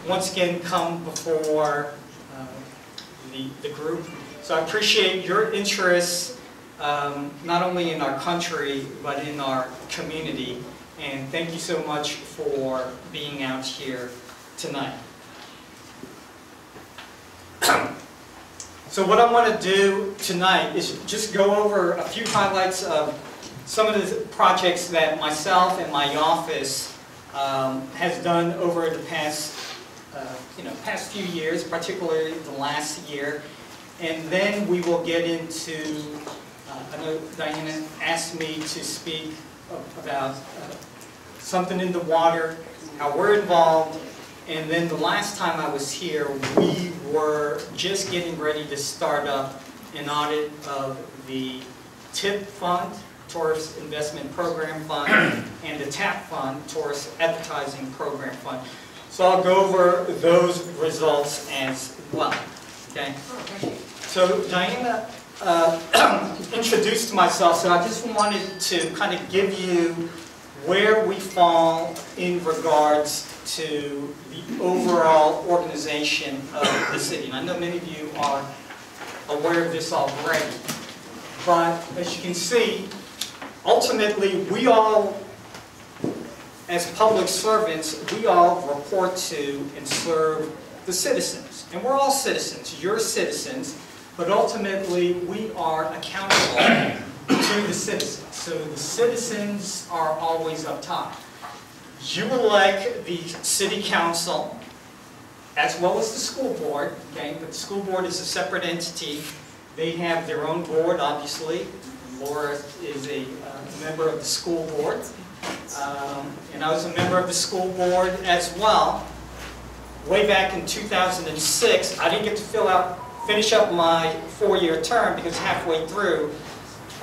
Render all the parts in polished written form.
once again come before the group. So I appreciate your interest not only in our country but in our community, and thank you so much for being out here tonight. So what I want to do tonight is just go over a few highlights of some of the projects that myself and my office has done over the past few years, particularly the last year. And then we will get into, I know Diana asked me to speak about something in the water, how we're involved. And then the last time I was here, we were just getting ready to start up an audit of the TIP Fund, Tourist Investment Program Fund, and the TAP Fund, Tourist Advertising Program Fund. So I'll go over those results as well. Okay. So Diana introduced myself, so I just wanted to kind of give you where we fall in regards to the overall organization of the city. And I know many of you are aware of this already, but as you can see, ultimately we all, as public servants, we all report to and serve the citizens. And we're all citizens. You're citizens. But ultimately, we are accountable to the citizens. So the citizens are always up top. You elect the city council as well as the school board. Okay? But the school board is a separate entity. They have their own board, obviously. Laura is a member of the school board. And I was a member of the school board as well. Way back in 2006, I didn't get to finish up my 4-year term because halfway through,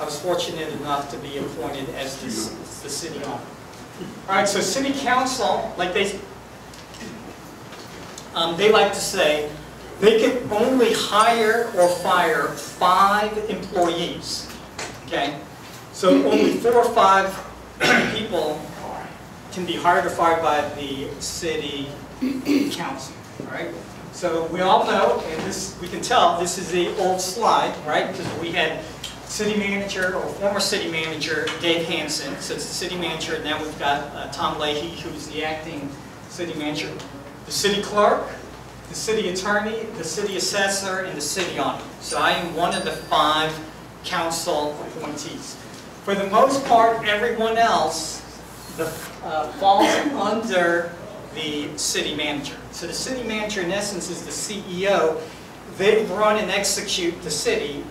I was fortunate enough to be appointed as the city auditor. All right, so city council, like they like to say, they can only hire or fire 5 employees. Okay, so only 4 or 5 people can be hired or fired by the city council. All right. So we all know, and this we can tell, this is the old slide, right? Because we had city manager or former city manager Dave Hansen, so it's the city manager. Now we've got Tom Leahy, who's the acting city manager, the city clerk, the city attorney, the city assessor, and the city auditor. So I am one of the 5 council appointees. For the most part, everyone else falls under the city manager. So the city manager, in essence, is the CEO. They run and execute the city.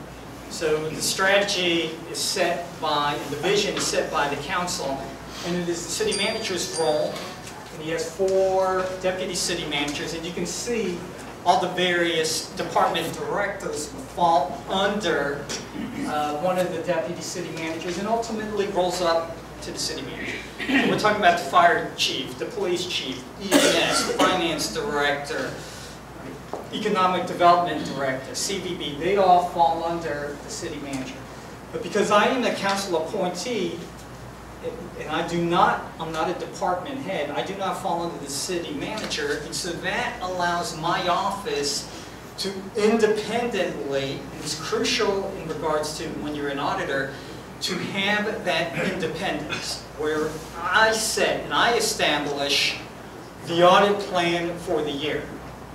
So the strategy is set by, and the vision is set by the council. And it is the city manager's role. And he has 4 deputy city managers. And you can see all the various department directors fall under one of the deputy city managers, and ultimately rolls up to the city manager. So we're talking about the fire chief, the police chief, EMS, finance director, economic development director, CVB. They all fall under the city manager. But because I am a council appointee, and I'm not a department head, I do not fall under the city manager, and so that allows my office to independently, and it's crucial in regards to when you're an auditor, to have that independence, where I set and I establish the audit plan for the year,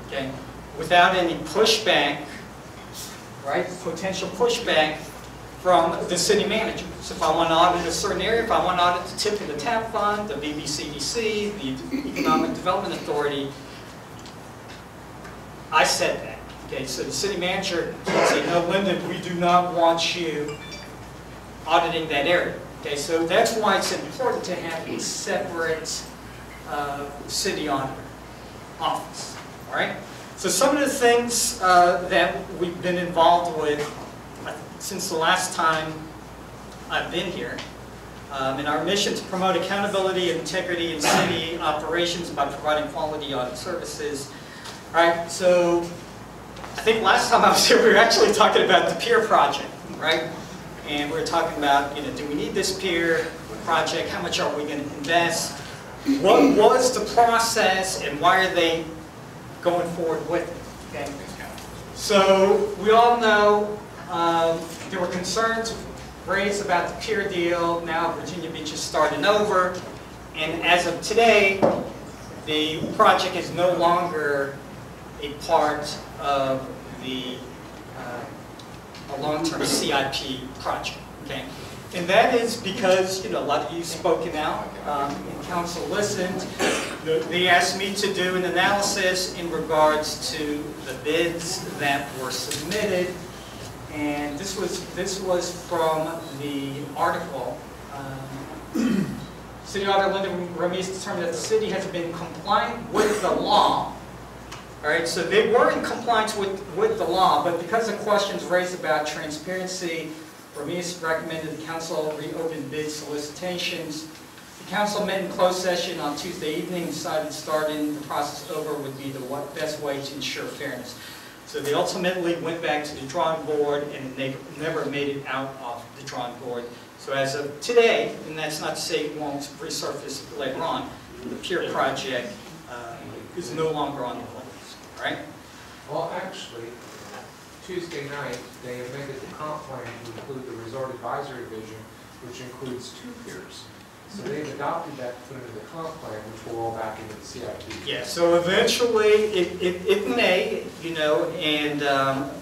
okay, without any pushback, right, potential pushback from the city manager. So if I want to audit a certain area, if I want to audit the TIP and the TAP Fund, the BBCDC, the Economic Development Authority, I set that. Okay, so the city manager can say, no, Lyndon, we do not want you auditing that area. Okay, so that's why it's important to have a separate city auditor office. All right. So some of the things that we've been involved with since the last time I've been here, in our mission to promote accountability and integrity in city operations by providing quality audit services. All right. So I think last time I was here, we were actually talking about the pier project, right? And we were talking about, do we need this pier project? How much are we going to invest? What was the process, and why are they going forward with it. Okay? So we all know there were concerns raised about the pier deal. Now Virginia Beach is starting over, and as of today, the project is no longer a part of the a long-term CIP project. Okay, and that is because a lot of you spoken out and council listened. They asked me to do an analysis in regards to the bids that were submitted, and this was from the article. City Auditor Lyndon Remias determined that the city has been compliant with the law. All right, so they were in compliance with the law, but because of questions raised about transparency, Remias recommended the council reopen bid solicitations. The council met in closed session on Tuesday evening and decided starting the process over would be the best way to ensure fairness. So they ultimately went back to the drawing board, and they never made it out of the drawing board. So as of today, and that's not to say it won't resurface later on, the pier project is no longer on the list, right? Well, actually, Tuesday night, they amended the comp plan to include the Resort Advisory Division, which includes 2 piers. So they've adopted that to put into the comp plan, which will roll back into the CIP. Yeah, so eventually it may, and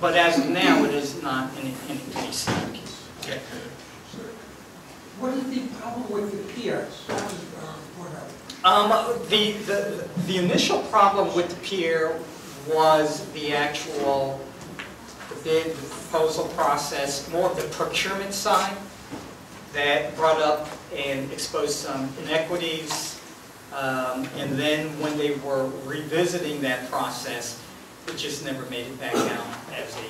but as of now, it is not in any CIP. Okay. What is the problem with the piers? The initial problem with the pier was the actual bid, the proposal process, more of the procurement side that brought up and exposed some inequities. And then when they were revisiting that process, it just never made it back out as a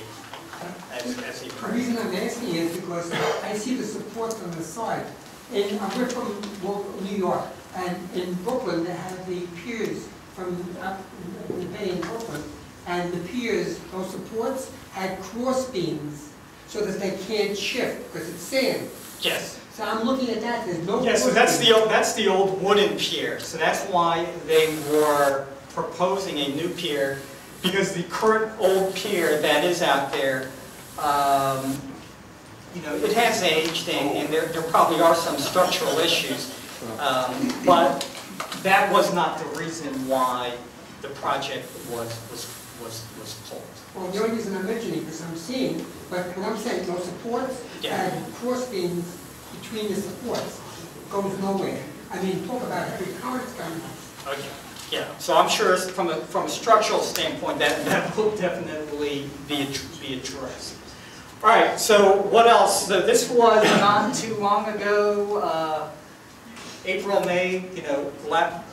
The reason I'm asking is because I see the support on the side. And we're from New York, and in Brooklyn they have the piers from up in the bay in Brooklyn, and the piers, those supports, had cross beams so that they can't shift because it's sand. Yes. So I'm looking at that. There's no. Yes. So that's the old wooden pier. So that's why they were proposing a new pier, because the current old pier that is out there, it has aged, and there probably are some structural issues, but that was not the reason why the project was pulled. Well, the only reason I'm mentioning because I'm seeing, but when I'm saying those supports and cross beams between the supports goes nowhere. I mean, talk about heavy currents coming. Okay. Yeah. So I'm sure from a structural standpoint that will definitely be addressed. All right. So what else? So this was not too long ago, April, May,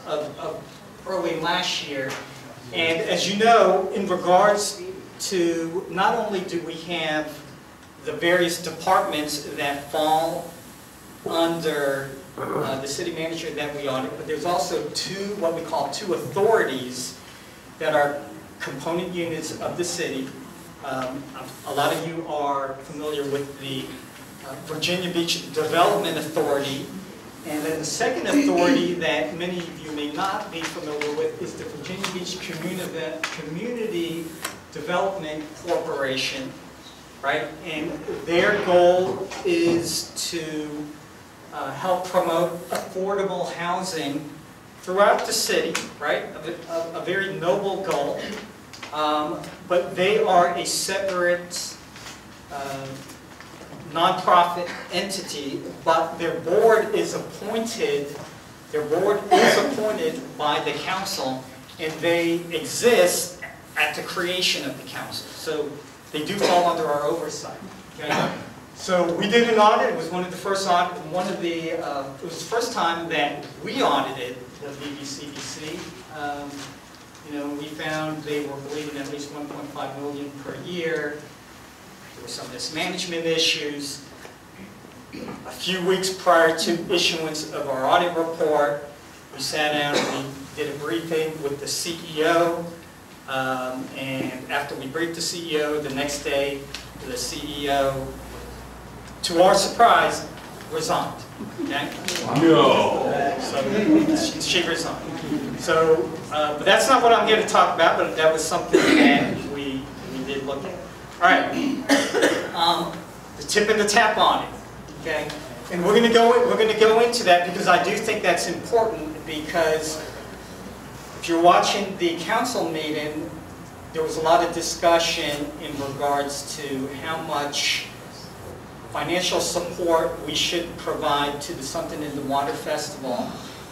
of early last year. And as you know, in regards to, not only do we have the various departments that fall under the city manager that we audit, but there's also what we call two authorities that are component units of the city. A lot of you are familiar with the Virginia Beach Development Authority. And then the second authority that many of you may not be familiar with is the Virginia Beach Community Development Corporation, right? And their goal is to help promote affordable housing throughout the city, right? A very noble goal. But they are a separate nonprofit entity, but their board is appointed by the council, and they exist at the creation of the council. So they do fall under our oversight. Okay? So we did an audit. It was one of the first audit. It was the first time that we audited the VBCBC. We found they were bleeding at least $1.5 million per year. There were some mismanagement issues. A few weeks prior to issuance of our audit report, we sat down and we did a briefing with the CEO. And after we briefed the CEO, the next day, the CEO, to our surprise, resigned, okay? No. So she resigned. So, but that's not what I'm here to talk about, but that was something that we did look at. All right, the tip and the tap on it, okay? And we're going to go into that because I do think that's important, because if you're watching the council meeting, there was a lot of discussion in regards to how much financial support we should provide to the Something in the Water Festival.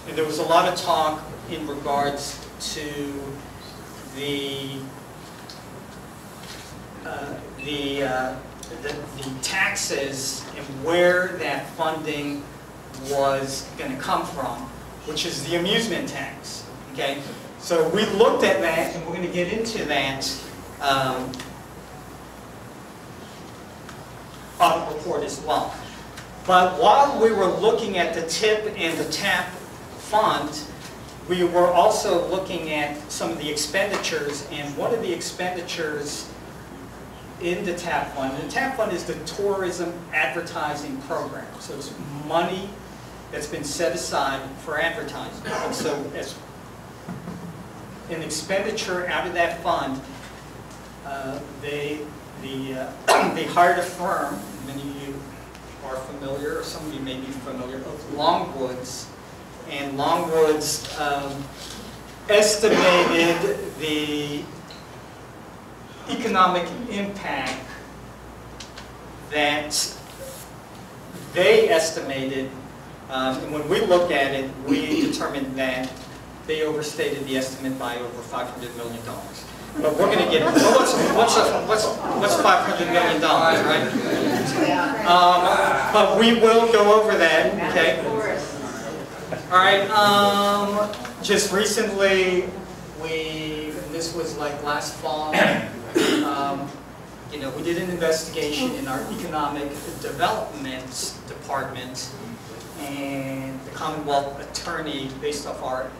And there was a lot of talk in regards to the taxes and where that funding was going to come from, which is the amusement tax. Okay, so we looked at that, and we're going to get into that audit report as well. But while we were looking at the TIP and the TAP fund, we were also looking at some of the expenditures, and one of the expenditures in the TAP fund, and the TAP fund is the Tourism Advertising Program. So it's money that's been set aside for advertising. And so as an expenditure out of that fund, they hired a firm, many of you are familiar, or some of you may be familiar, of Longwoods. And Longwoods estimated the economic impact that they estimated, and when we look at it, we determined that they overstated the estimate by over $500 million. But we're going to get, well, what's $500 million, right? But we will go over that, okay? All right, just recently, and this was like last fall, you know, we did an investigation in our economic development department, and the Commonwealth attorney, based off our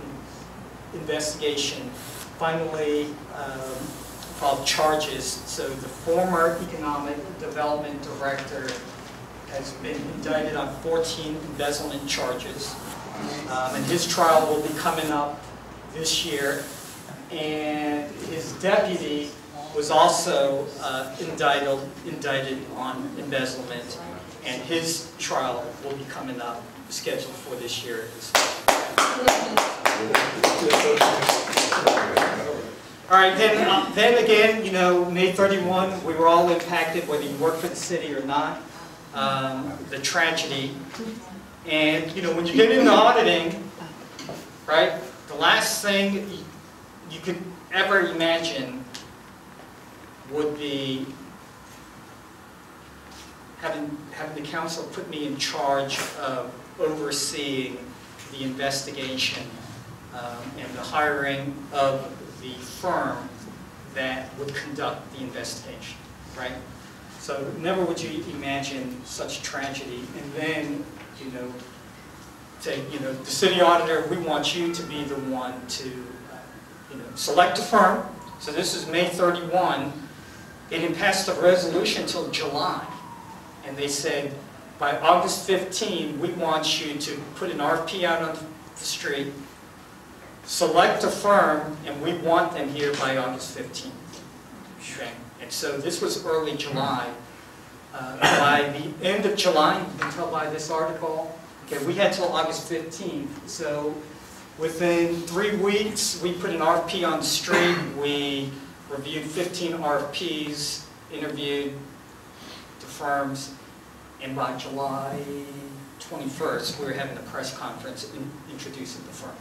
investigation, finally filed charges. So the former economic development director has been indicted on 14 embezzlement charges, and his trial will be coming up this year. And his deputy was also indicted on embezzlement, and his trial will be coming up, scheduled for this year as well. All right, then again, you know, May 31, we were all impacted, whether you work for the city or not, the tragedy. And, you know, when you get into auditing, right, the last thing you could ever imagine would be having the council put me in charge of overseeing the investigation and the hiring of the firm that would conduct the investigation, right? So never would you imagine such tragedy. And then, you know, say, you know, the city auditor, we want you to be the one to, you know, select a firm. So this is May 31. They didn't pass the resolution until July. And they said, by August 15, we want you to put an RFP out on the street, select a firm, and we want them here by August 15th. Okay? And so this was early July. By the end of July, you can tell by this article, okay, we had till August 15th. So within 3 weeks, we put an RFP on the street. We reviewed 15 RFPs, interviewed the firms, and by July 21st, we were having a press conference introducing the firm.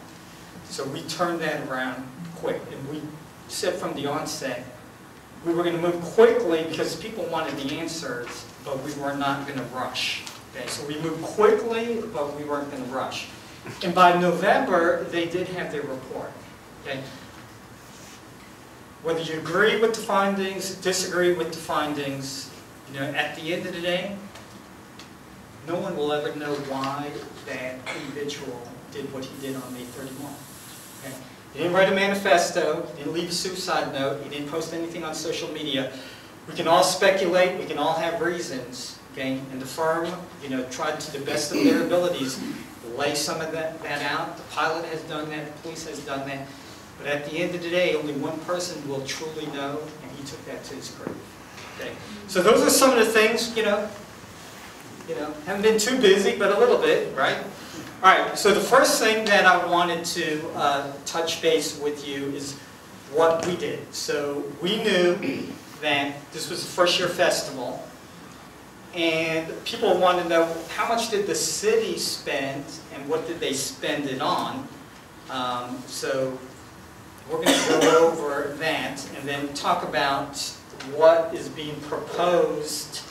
So we turned that around quick, and we said from the onset, we were going to move quickly because people wanted the answers, but we were not going to rush. Okay, so we moved quickly, but we weren't going to rush. And by November, they did have their report. Okay? Whether you agree with the findings, disagree with the findings, you know, at the end of the day, no one will ever know why that individual did what he did on May 31. Okay? He didn't write a manifesto, he didn't leave a suicide note, he didn't post anything on social media. We can all speculate, we can all have reasons, okay? And the firm, tried to the best of their abilities, lay some of that out. The pilot has done that, the police has done that. But at the end of the day, only one person will truly know, and he took that to his grave, okay? So those are some of the things, haven't been too busy, but a little bit, right? All right, so the first thing that I wanted to touch base with you is what we did. So we knew that this was the first year festival, and people want to know how much did the city spend and what did they spend it on. So we're going to go over that and then talk about what is being proposed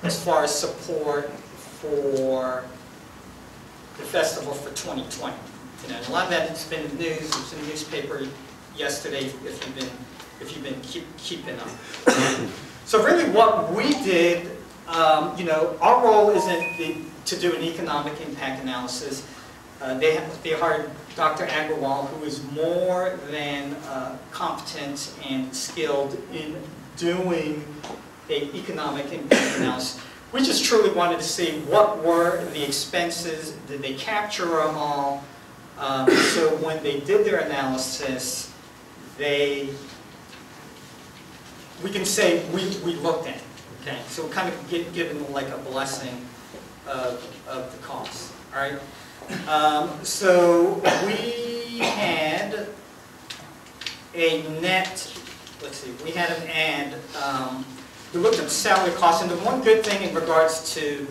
as far as support for the festival for 2020. A lot of that has been in the news. It was in the newspaper yesterday if you've been keeping up. So really what we did, our role isn't to do an economic impact analysis. They hired Dr. Agrawal, who is more than competent and skilled in doing an economic impact analysis. We just truly wanted to see what were the expenses, did they capture them all, so when they did their analysis, we can say we looked at it, okay? So kind of giving them like a blessing of the costs, all right? So we had a net, let's see, we had an ad. We looked at salary costs, and the one good thing in regards to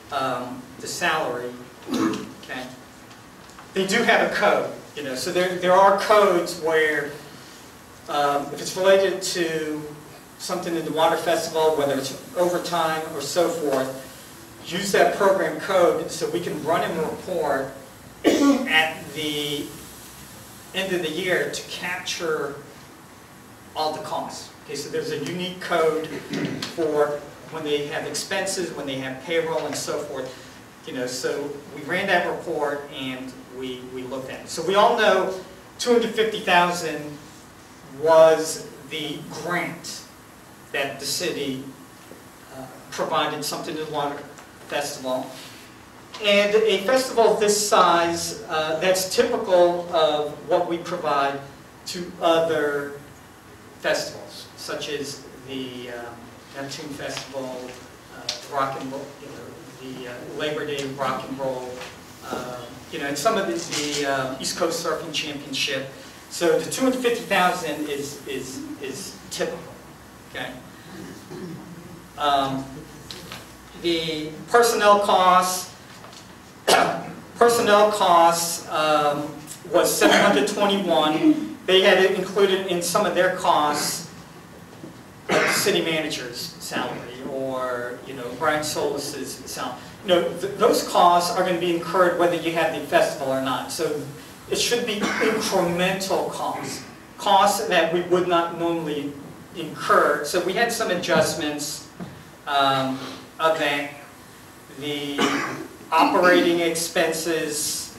the salary, okay, they do have a code, so there are codes where if it's related to something in the water festival, whether it's overtime or so forth, use that program code so we can run a report at the end of the year to capture all the costs. Okay, so there's a unique code for when they have expenses, when they have payroll, and so forth. So we ran that report and we looked at it. So we all know $250,000 was the grant that the city provided something to the water festival. And a festival of this size, that's typical of what we provide to other festivals, such as the Neptune Festival, the Rock and Roll, the Labor Day Rock and Roll, and some of the East Coast Surfing Championship. So the $250,000 is typical. Okay. The personnel costs was $721. They had it included in some of their costs, like the city manager's salary or Brian Solis's salary. Those costs are going to be incurred whether you have the festival or not. So it should be incremental costs that we would not normally incur. So we had some adjustments of that. The operating expenses,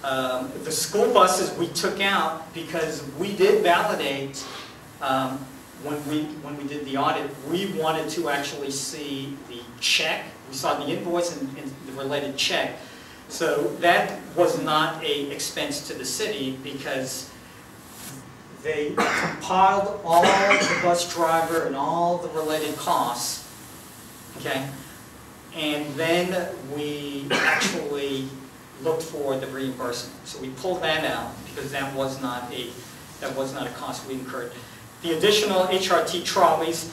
the school buses we took out because we did validate when we did the audit. We wanted to actually see the check. We saw the invoice and the related check. So that was not an expense to the city because they compiled all the bus driver and all the related costs, okay? And then we actually looked for the reimbursement. So we pulled that out because that was not a cost we incurred. The additional HRT trolleys,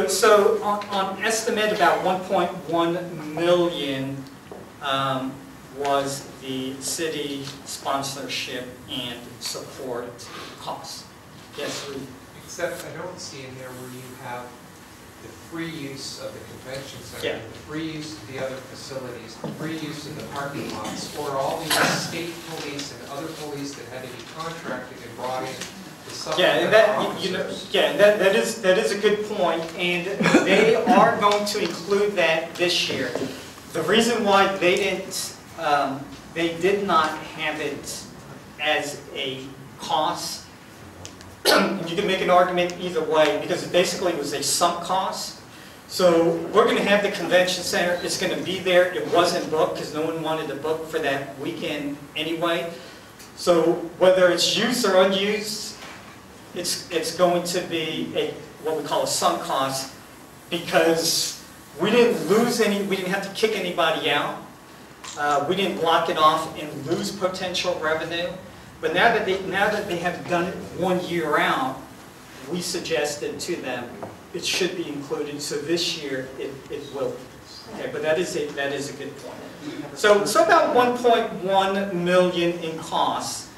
so on estimate about 1.1 million was the city sponsorship and support costs. Yes, Ruth? Except I don't see in there where you have the free use of the convention center, Yeah. the free use of the other facilities, the free use of the parking lots, or all these state police and other police that had to be contracted and brought in to supplement officers. That is a good point, and they are going to include that this year. The reason why they did not have it as a cost. You can make an argument either way because it basically was a sunk cost. So we're going to have the convention center. It's going to be there. It wasn't booked because no one wanted to book for that weekend anyway. So whether it's used or unused, it's going to be what we call a sunk cost, because we didn't lose any, we didn't have to kick anybody out. We didn't block it off and lose potential revenue. But now that they have done it 1 year out, we suggested to them it should be included. So this year it will be. Okay, but that is a good point. So about 1.1 million in costs.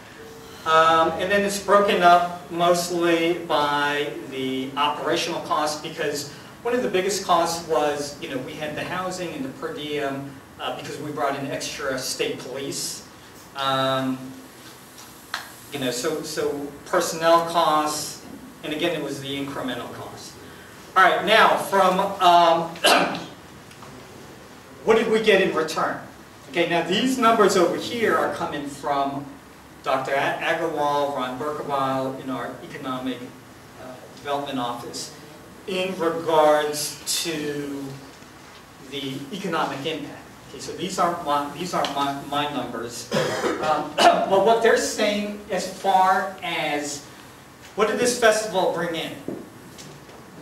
And then it's broken up mostly by the operational costs, because one of the biggest costs was, we had the housing and the per diem, because we brought in extra state police. So personnel costs, and again, it was the incremental costs. All right, now from, what did we get in return? Okay, now these numbers over here are coming from Dr. Agarwal, Ron Berkewal in our Economic Development Office in regards to the economic impact. Okay, so these aren't my numbers. But what they're saying as far as what did this festival bring in?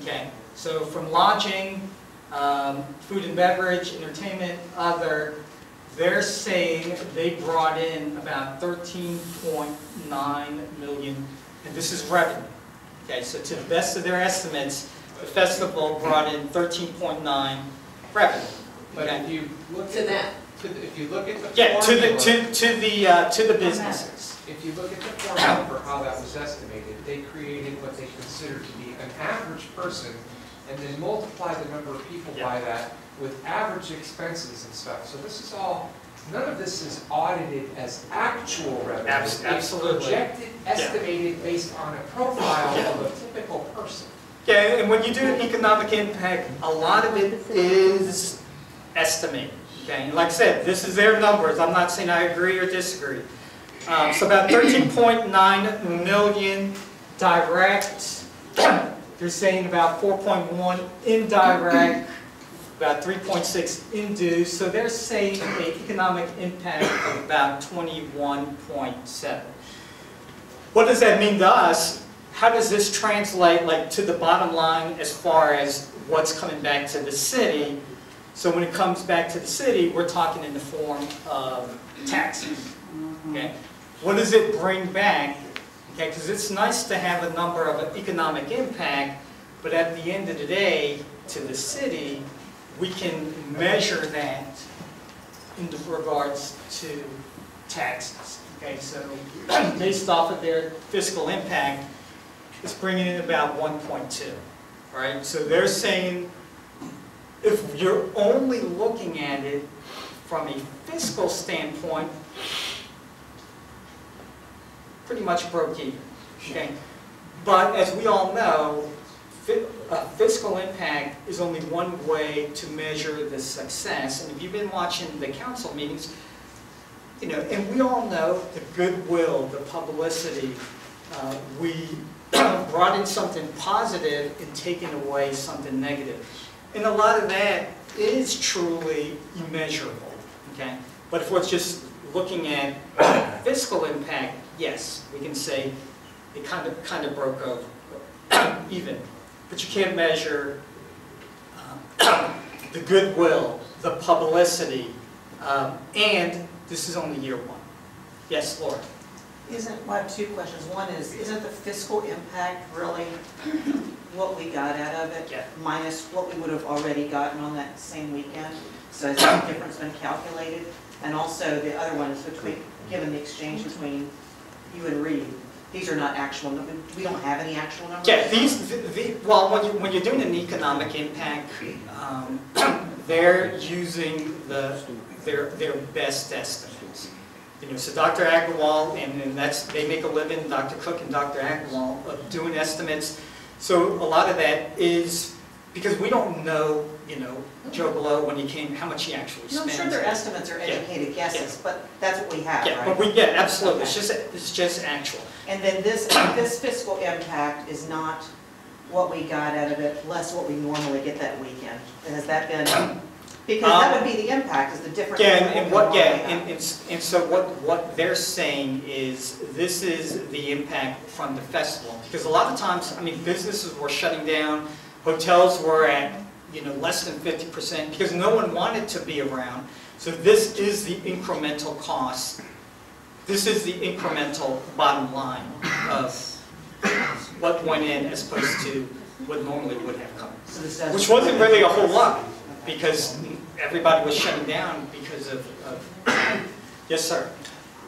Okay, so from lodging, food and beverage, entertainment, other, they're saying they brought in about 13.9 million, and this is revenue. Okay, so to the best of their estimates, the festival brought in 13.9 revenue. But Okay. if you look To at that. if you look at the Yeah, formula, to the businesses. if you look at the formula for how that was estimated, they created what they consider to be an average person, and then multiply the number of people by that with average expenses and stuff. So this is all, none of this is audited as actual revenue. Absolutely. It's projected, estimated based on a profile of a typical person. Yeah, and when you do an economic impact, a lot of it is estimated. Okay, and like I said, this is their numbers. I'm not saying I agree or disagree. So about 13.9 million direct. They're saying about 4.1 indirect, about 3.6 induced. So they're saying an economic impact of about 21.7. What does that mean to us? How does this translate to the bottom line as far as what's coming back to the city? So when it comes back to the city, we're talking in the form of taxes. Okay? What does it bring back? Okay, because it's nice to have a number of an economic impact, but at the end of the day, to the city, we can measure that in regards to taxes. Okay, so based off of their fiscal impact, it's bringing in about 1.2, right? So they're saying if you're only looking at it from a fiscal standpoint, pretty much broke even, okay? But as we all know, fiscal impact is only one way to measure the success. And if you've been watching the council meetings, and we all know the goodwill, the publicity, we brought in something positive and taken away something negative. And a lot of that is truly immeasurable, okay? But if we're just looking at fiscal impact, yes, we can say it kind of broke over even. But you can't measure the goodwill, the publicity, and this is only year one. Yes, Laura? I have two questions. One is, isn't the fiscal impact really what we got out of it, minus what we would have already gotten on that same weekend? So has that difference been calculated? And also the other one is given the exchange between you and Reed, these are not actual numbers. We don't have any actual numbers? Yeah, well, when you're doing an economic impact, they're using their best estimates. So Dr. Agarwal, and they make a living, Dr. Cook and Dr. Agarwal, of doing estimates. So a lot of that is because we don't know, Joe Blow when he came, how much he actually spent. I'm sure their estimates are educated guesses, but that's what we have, yeah, right? But absolutely. Okay. It's just actual. And then this fiscal impact is not what we got out of it, less what we normally get that weekend? Has that been, because that would be the impact, is the difference. Yeah, between and what what, we yeah, normally have. and so what they're saying is, this is the impact from the festival. Because a lot of times, I mean, businesses were shutting down, hotels were at, less than 50%, because no one wanted to be around. So this is the incremental cost. This is the incremental bottom line of what went in as opposed to what normally would have come. So this does- Which wasn't really a whole lot, because everybody was shutting down because of yes, sir.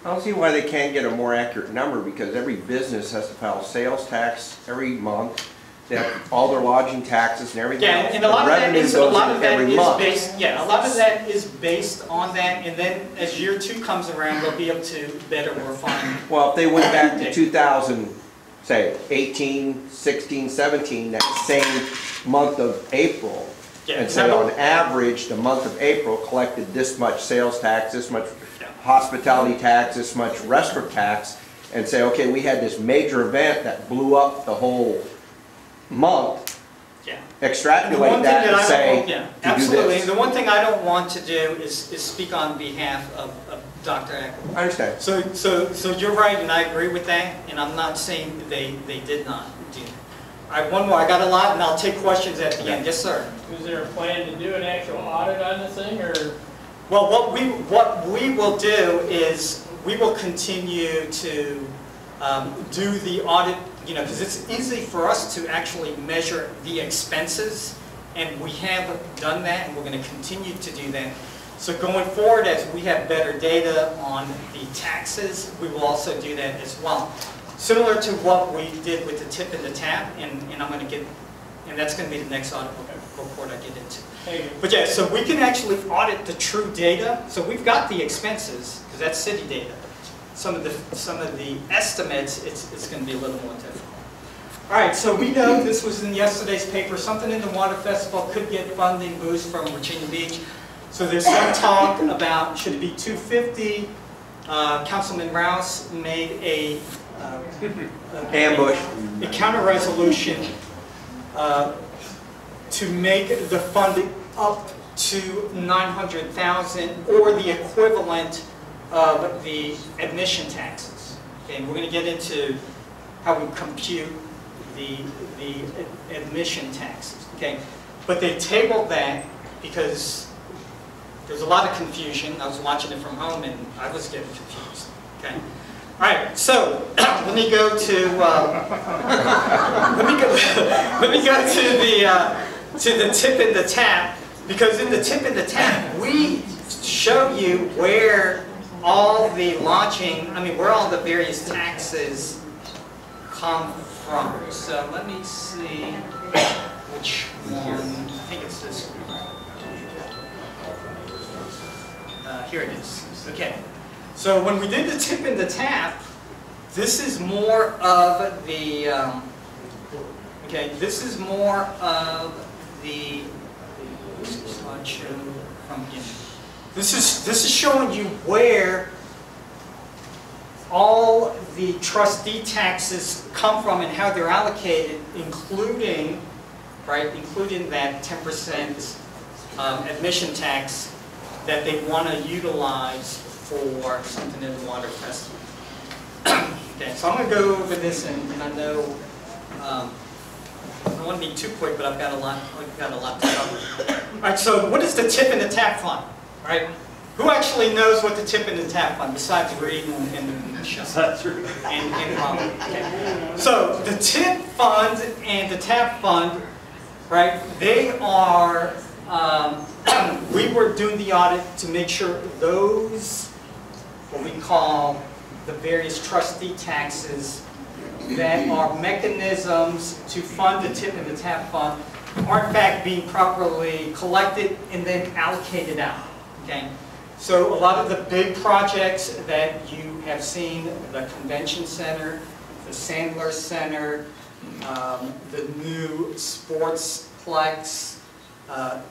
I don't see why they can't get a more accurate number, because every business has to file sales tax every month. They have all their lodging taxes and everything Yeah, else. and a lot of that revenue is, goes in every month. based, yeah, a lot of that is based on that, and then as year 2 comes around, they'll be able to better refine. Well, if they went back to 2000, say 18, 16, 17, that same month of April, Yeah, and say on average, the month of April collected this much sales tax, this much Yeah. hospitality tax, this much restaurant tax, and say, okay, we had this major event that blew up the whole month, Yeah. extrapolate that and say, Yeah, to do absolutely. this. The one thing I don't want to do is speak on behalf of Dr. Eckler. I understand. So you're right, and I agree with that, and I'm not saying that they did not do that. All right, one more. I got a lot, and I'll take questions at the end. Yes, sir. Is there a plan to do an actual audit on this thing, or? Well, what we will do is we will continue to do the audit, because it's easy for us to actually measure the expenses, and we have done that, and we're going to continue to do that. So going forward, as we have better data on the taxes, we will also do that as well. Similar to what we did with the tip and the tap, and I'm going to get, and that's going to be the next audit report I get into. But yeah, so we can actually audit the true data. So we've got the expenses, because that's city data. Some of the estimates, it's going to be a little more difficult. All right, so we know this was in yesterday's paper. Something in the Water Festival could get funding boost from Virginia Beach. So there's some talk about should it be 250. Councilman Rouse made a Ambush. a counter resolution to make the funding up to 900,000 or the equivalent of the admission taxes. Okay, and we're going to get into how we compute the admission taxes. Okay, but they tabled that because there's a lot of confusion. I was watching it from home and I was getting confused. Okay. All right, so let me go to let me go to the tip and the tap, because in the tip and the tap we show you where all the lodging, where all the various taxes come from. So let me see which one. I think it's this one. Here it is. Okay. So when we did the tip and the tap, this is more of the, this is more of the slideshow from here. This is showing you where all the trustee taxes come from and how they're allocated, including that 10% admission tax that they want to utilize for something in the Water Festival. Okay, so I'm going to go over this, and I know I don't want to be too quick, but I've got a lot to cover. All right, so what is the tip and the tap fund? All right, who actually knows what the tip and the tap fund besides Reed and Michelle? And Robert. Okay. So the tip fund and the tap fund, right? They are. We were doing the audit to make sure those, what we call the various trustee taxes that are mechanisms to fund the tip and the tap fund are in fact being properly collected and then allocated out. Okay? So a lot of the big projects that you have seen, the Convention Center, the Sandler Center, the new Sportsplex,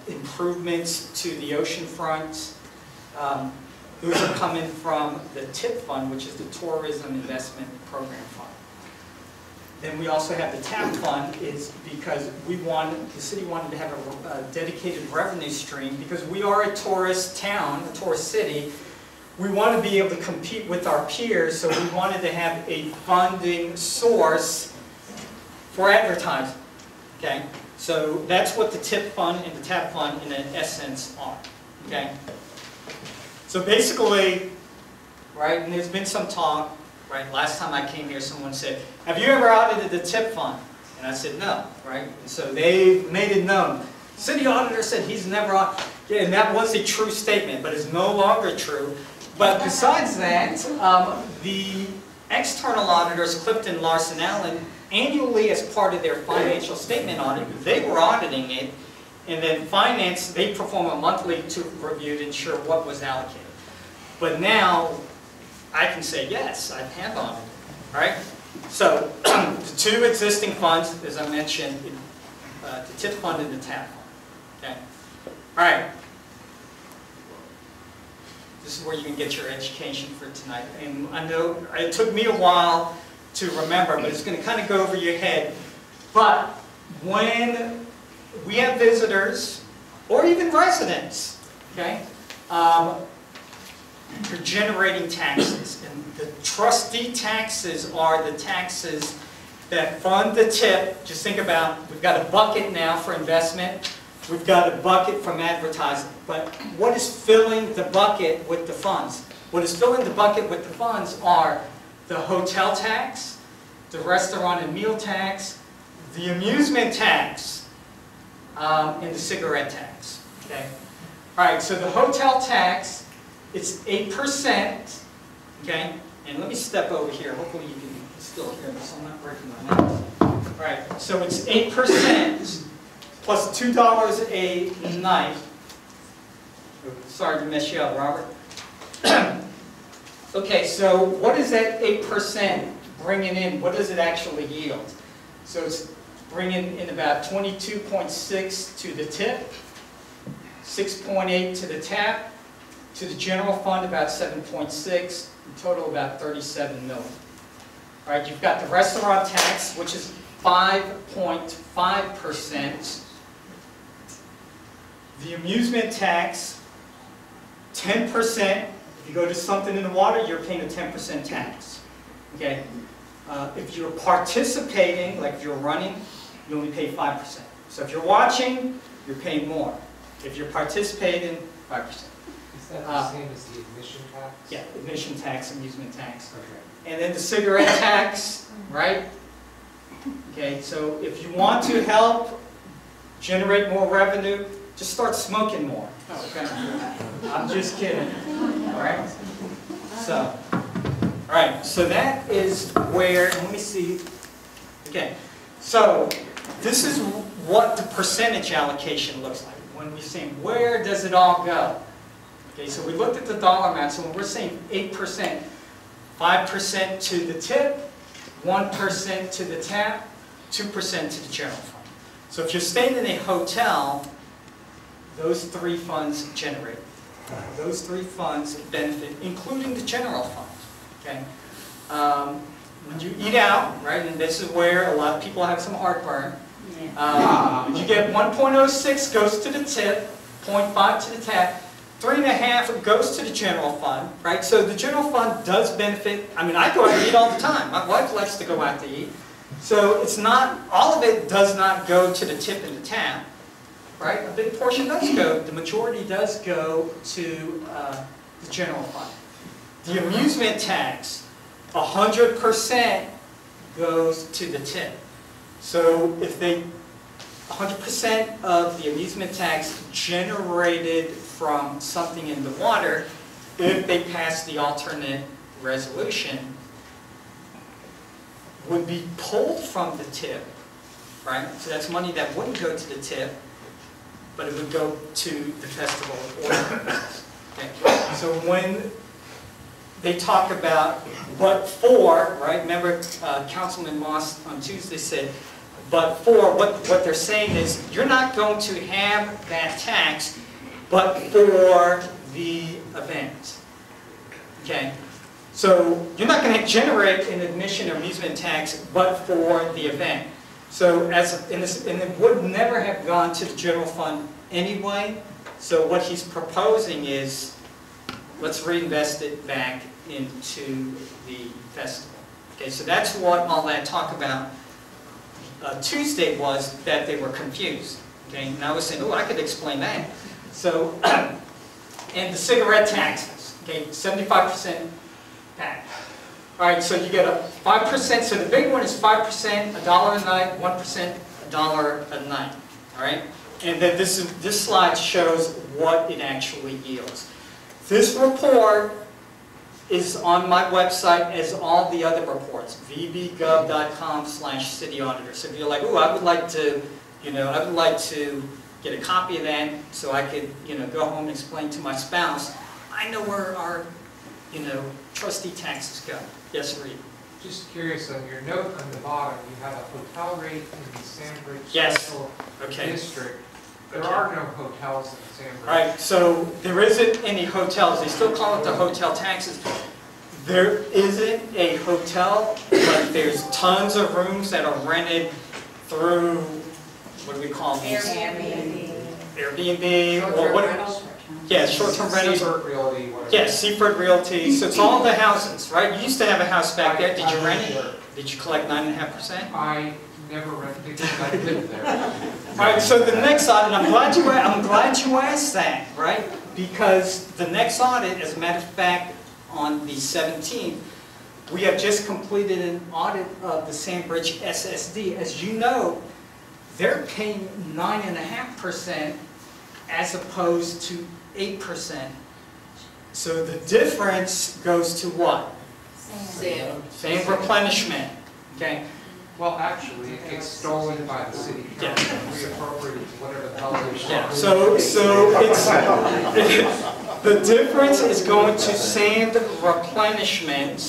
improvements to the oceanfront, those are coming from the TIP fund, which is the Tourism Investment Program Fund. then we also have the TAP fund, is because the city wanted to have a dedicated revenue stream, because we are a tourist town, a tourist city. We want to be able to compete with our peers, so we wanted to have a funding source for advertising. Okay, so that's what the TIP fund and the TAP fund in essence are. Okay, so basically, right, and there's been some talk, right, last time I came here someone said, have you ever audited the TIP fund? And I said no, right, and so they made it known. City auditor said he's never audited, yeah, and that was a true statement, but it's no longer true. But besides that, the external auditors, Clifton, Larson, Allen, annually as part of their financial statement audit, they were auditing it, and then finance, they perform a monthly review to ensure what was allocated. But now, I can say yes, I have audited, right? So, the two existing funds, as I mentioned, the TIP fund and the TAP fund, okay? All right. This is where you can get your education for tonight. And I know it took me a while to remember, but it's going to kind of go over your head. But when we have visitors, or even residents, okay, you're generating taxes. And the trustee taxes are the taxes that fund the TIP. Just think about, we've got a bucket now for investment. We've got a bucket from advertising. But what is filling the bucket with the funds? What is filling the bucket with the funds are the hotel tax, the restaurant and meal tax, the amusement tax, and the cigarette tax. Okay? All right, so the hotel tax, it's 8%. Okay? And let me step over here. Hopefully you can still hear me, so I'm not breaking my mouth. All right, so it's 8%. Plus $2 a night. Sorry to mess you up, Robert. Okay, so what is that 8% bringing in? What does it actually yield? So it's bringing in about 22.6 to the TIP, 6.8 to the TAP, to the general fund about 7.6, in total about 37 million. All right, you've got the restaurant tax, which is 5.5%. The amusement tax, 10%. If you go to something in the water, you're paying a 10% tax. Okay? If you're participating, like if you're running, you only pay 5%. So if you're watching, you're paying more. If you're participating, 5%. Is that the same as the admission tax? Yeah, admission tax, amusement tax. Okay. And then the cigarette tax, right? Okay, so if you want to help generate more revenue, just start smoking more. Okay? I'm just kidding. All right? So, all right. So that is where. Let me see. Okay. So this is what the percentage allocation looks like. When we're saying where does it all go? Okay. So we looked at the dollar amount. So when we're saying 8%, 5% to the TIP, 1% to the TAP, 2% to the general fund. So if you're staying in a hotel, those three funds generate. Those three funds benefit, including the general fund. Okay. When you eat out, right, and this is where a lot of people have some heartburn. You get 1.06 goes to the TIP, 0.5 to the TAP, 3.5 goes to the general fund, right? So the general fund does benefit. I mean, I go out and eat all the time. My wife likes to go out to eat. So it's not, all of it does not go to the TIP and the TAP. Right? A big portion does go, the majority does go to the general fund. The amusement tax, 100% goes to the TIP. So if 100% of the amusement tax generated from something in the water, if they pass the alternate resolution, would be pulled from the TIP, right? So that's money that wouldn't go to the TIP, but it would go to the festival ordinance. Okay. So when they talk about but for, right? Remember Councilman Moss on Tuesday said, but for, what they're saying is you're not going to have that tax but for the event. Okay? So you're not going to generate an admission or amusement tax but for the event. So and it would never have gone to the general fund anyway. So what he's proposing is, let's reinvest it back into the festival. Okay, so that's what all that talk about Tuesday was, that they were confused. Okay, and I was saying, oh, I could explain that. So, and the cigarette taxes, okay, 75% back. All right, so you get a 5%, so the big one is 5%, $1 a night, 1%, $1 a night. All right, and then this slide shows what it actually yields. This report is on my website as all the other reports, vbgov.com/city auditor. So if you're like, oh, I would like to get a copy of that so I could, go home and explain to my spouse, I know where our, trustee taxes go. Yes, Reed? Just curious, on your note on the bottom, you have a hotel rate in the Sandbridge Yes. Special Okay. District. There Okay. are no hotels in Sandbridge. Right, so there isn't any hotels. They still call it the hotel taxes. There isn't a hotel, but there's tons of rooms that are rented through, what do we call these? Airbnb. Or what? Yeah, short-term rentals. Seabird Realty, whatever. Yeah, Seaford Realty. So it's all the houses, right? You used to have a house back there. Did you rent it? Did you collect 9.5%? I never rented it because I lived there. All right, so the next audit, I'm glad you asked that, right? Because the next audit, as a matter of fact, on the 17th, we have just completed an audit of the Sandbridge SSD. As you know, they're paying 9.5% as opposed to 8%. So the difference goes to what? Same replenishment. Okay. Well, actually, it gets stolen by the city council and reappropriated to whatever the hell they want. Yeah. So it's the difference is going to sand replenishment.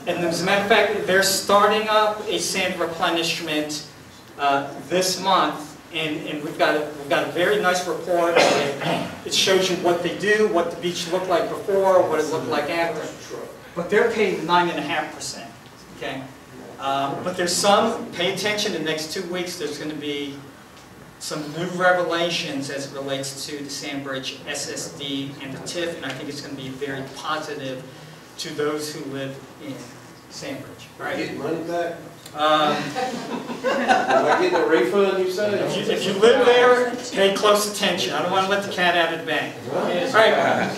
And as a matter of fact, they're starting up a sand replenishment this month. And we've got a very nice report. It shows you what they do, what the beach looked like before, what it looked like after. But they're paying 9.5%. Okay. But there's some. Pay attention. The next 2 weeks, there's going to be some new revelations as it relates to the Sandbridge SSD and the TIF, and I think it's going to be very positive to those who live in Sandbridge. Right. Getting money back? Am I getting a refund, you said? If you live there, pay close attention. I don't want to let the cat out of the bag. All right.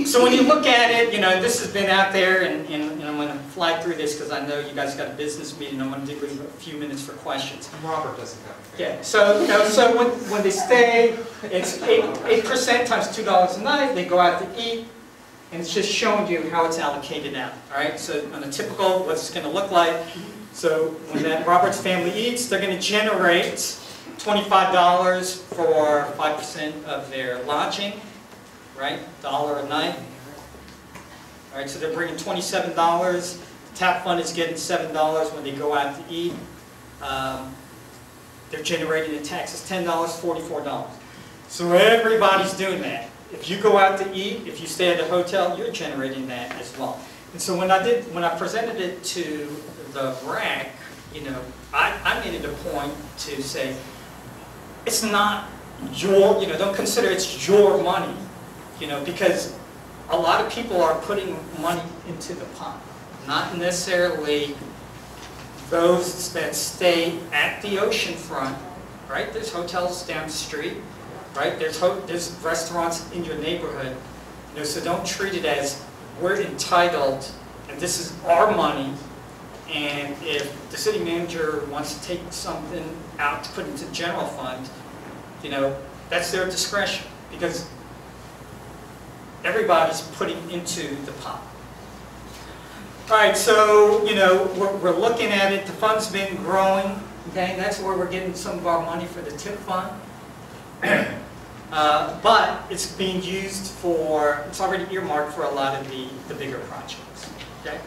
So when you look at it, this has been out there, and I'm going to fly through this because I know you guys got a business meeting. I'm going to leave a few minutes for questions. Robert doesn't have a Yeah. So when they stay, it's 8% times $2 a night. They go out to eat, and it's just showing you how it's allocated out. All right. So on a typical, what it's going to look like. So when that Robert's family eats, they're going to generate $25 for 5% of their lodging, right? $1 a night. All right, so they're bringing $27. The TAP fund is getting $7 when they go out to eat. They're generating the taxes $10, $44. So everybody's doing that. If you go out to eat, if you stay at a hotel, you're generating that as well. And so when I presented it to the RAC, I made it a point to say, it's not your, don't consider it's your money, because a lot of people are putting money into the pot, not necessarily those that stay at the ocean front, right? There's hotels down the street, right? There's restaurants in your neighborhood, so don't treat it as we're entitled and this is our money. And if the city manager wants to take something out to put into the general fund, that's their discretion, because everybody's putting into the pot. All right, so we're looking at it. The fund's been growing. Okay, that's where we're getting some of our money for the TIP fund. But it's being used for. It's already earmarked for a lot of the bigger projects. Okay.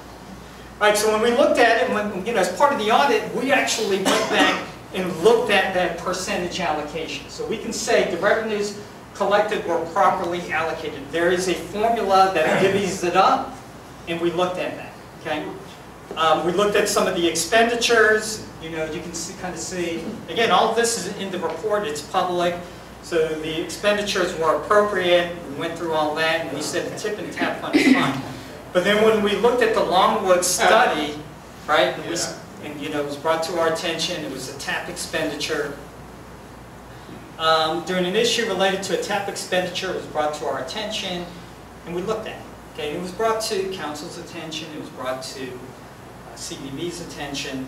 All right, so when we looked at it, as part of the audit, we actually went back and looked at that percentage allocation. So we can say the revenues collected were properly allocated. There is a formula that divvies it up, and we looked at that, okay? We looked at some of the expenditures, you know, you can see, kind of see, again, all of this is in the report, it's public, so the expenditures were appropriate, we went through all that, and we said the tip and tap fund is fine. But then when we looked at the Longwood study, right, and you know, it was brought to our attention, it was a TAP expenditure. During an issue related to a TAP expenditure, it was brought to our attention, and we looked at it. Okay, it was brought to council's attention, it was brought to CBB's attention,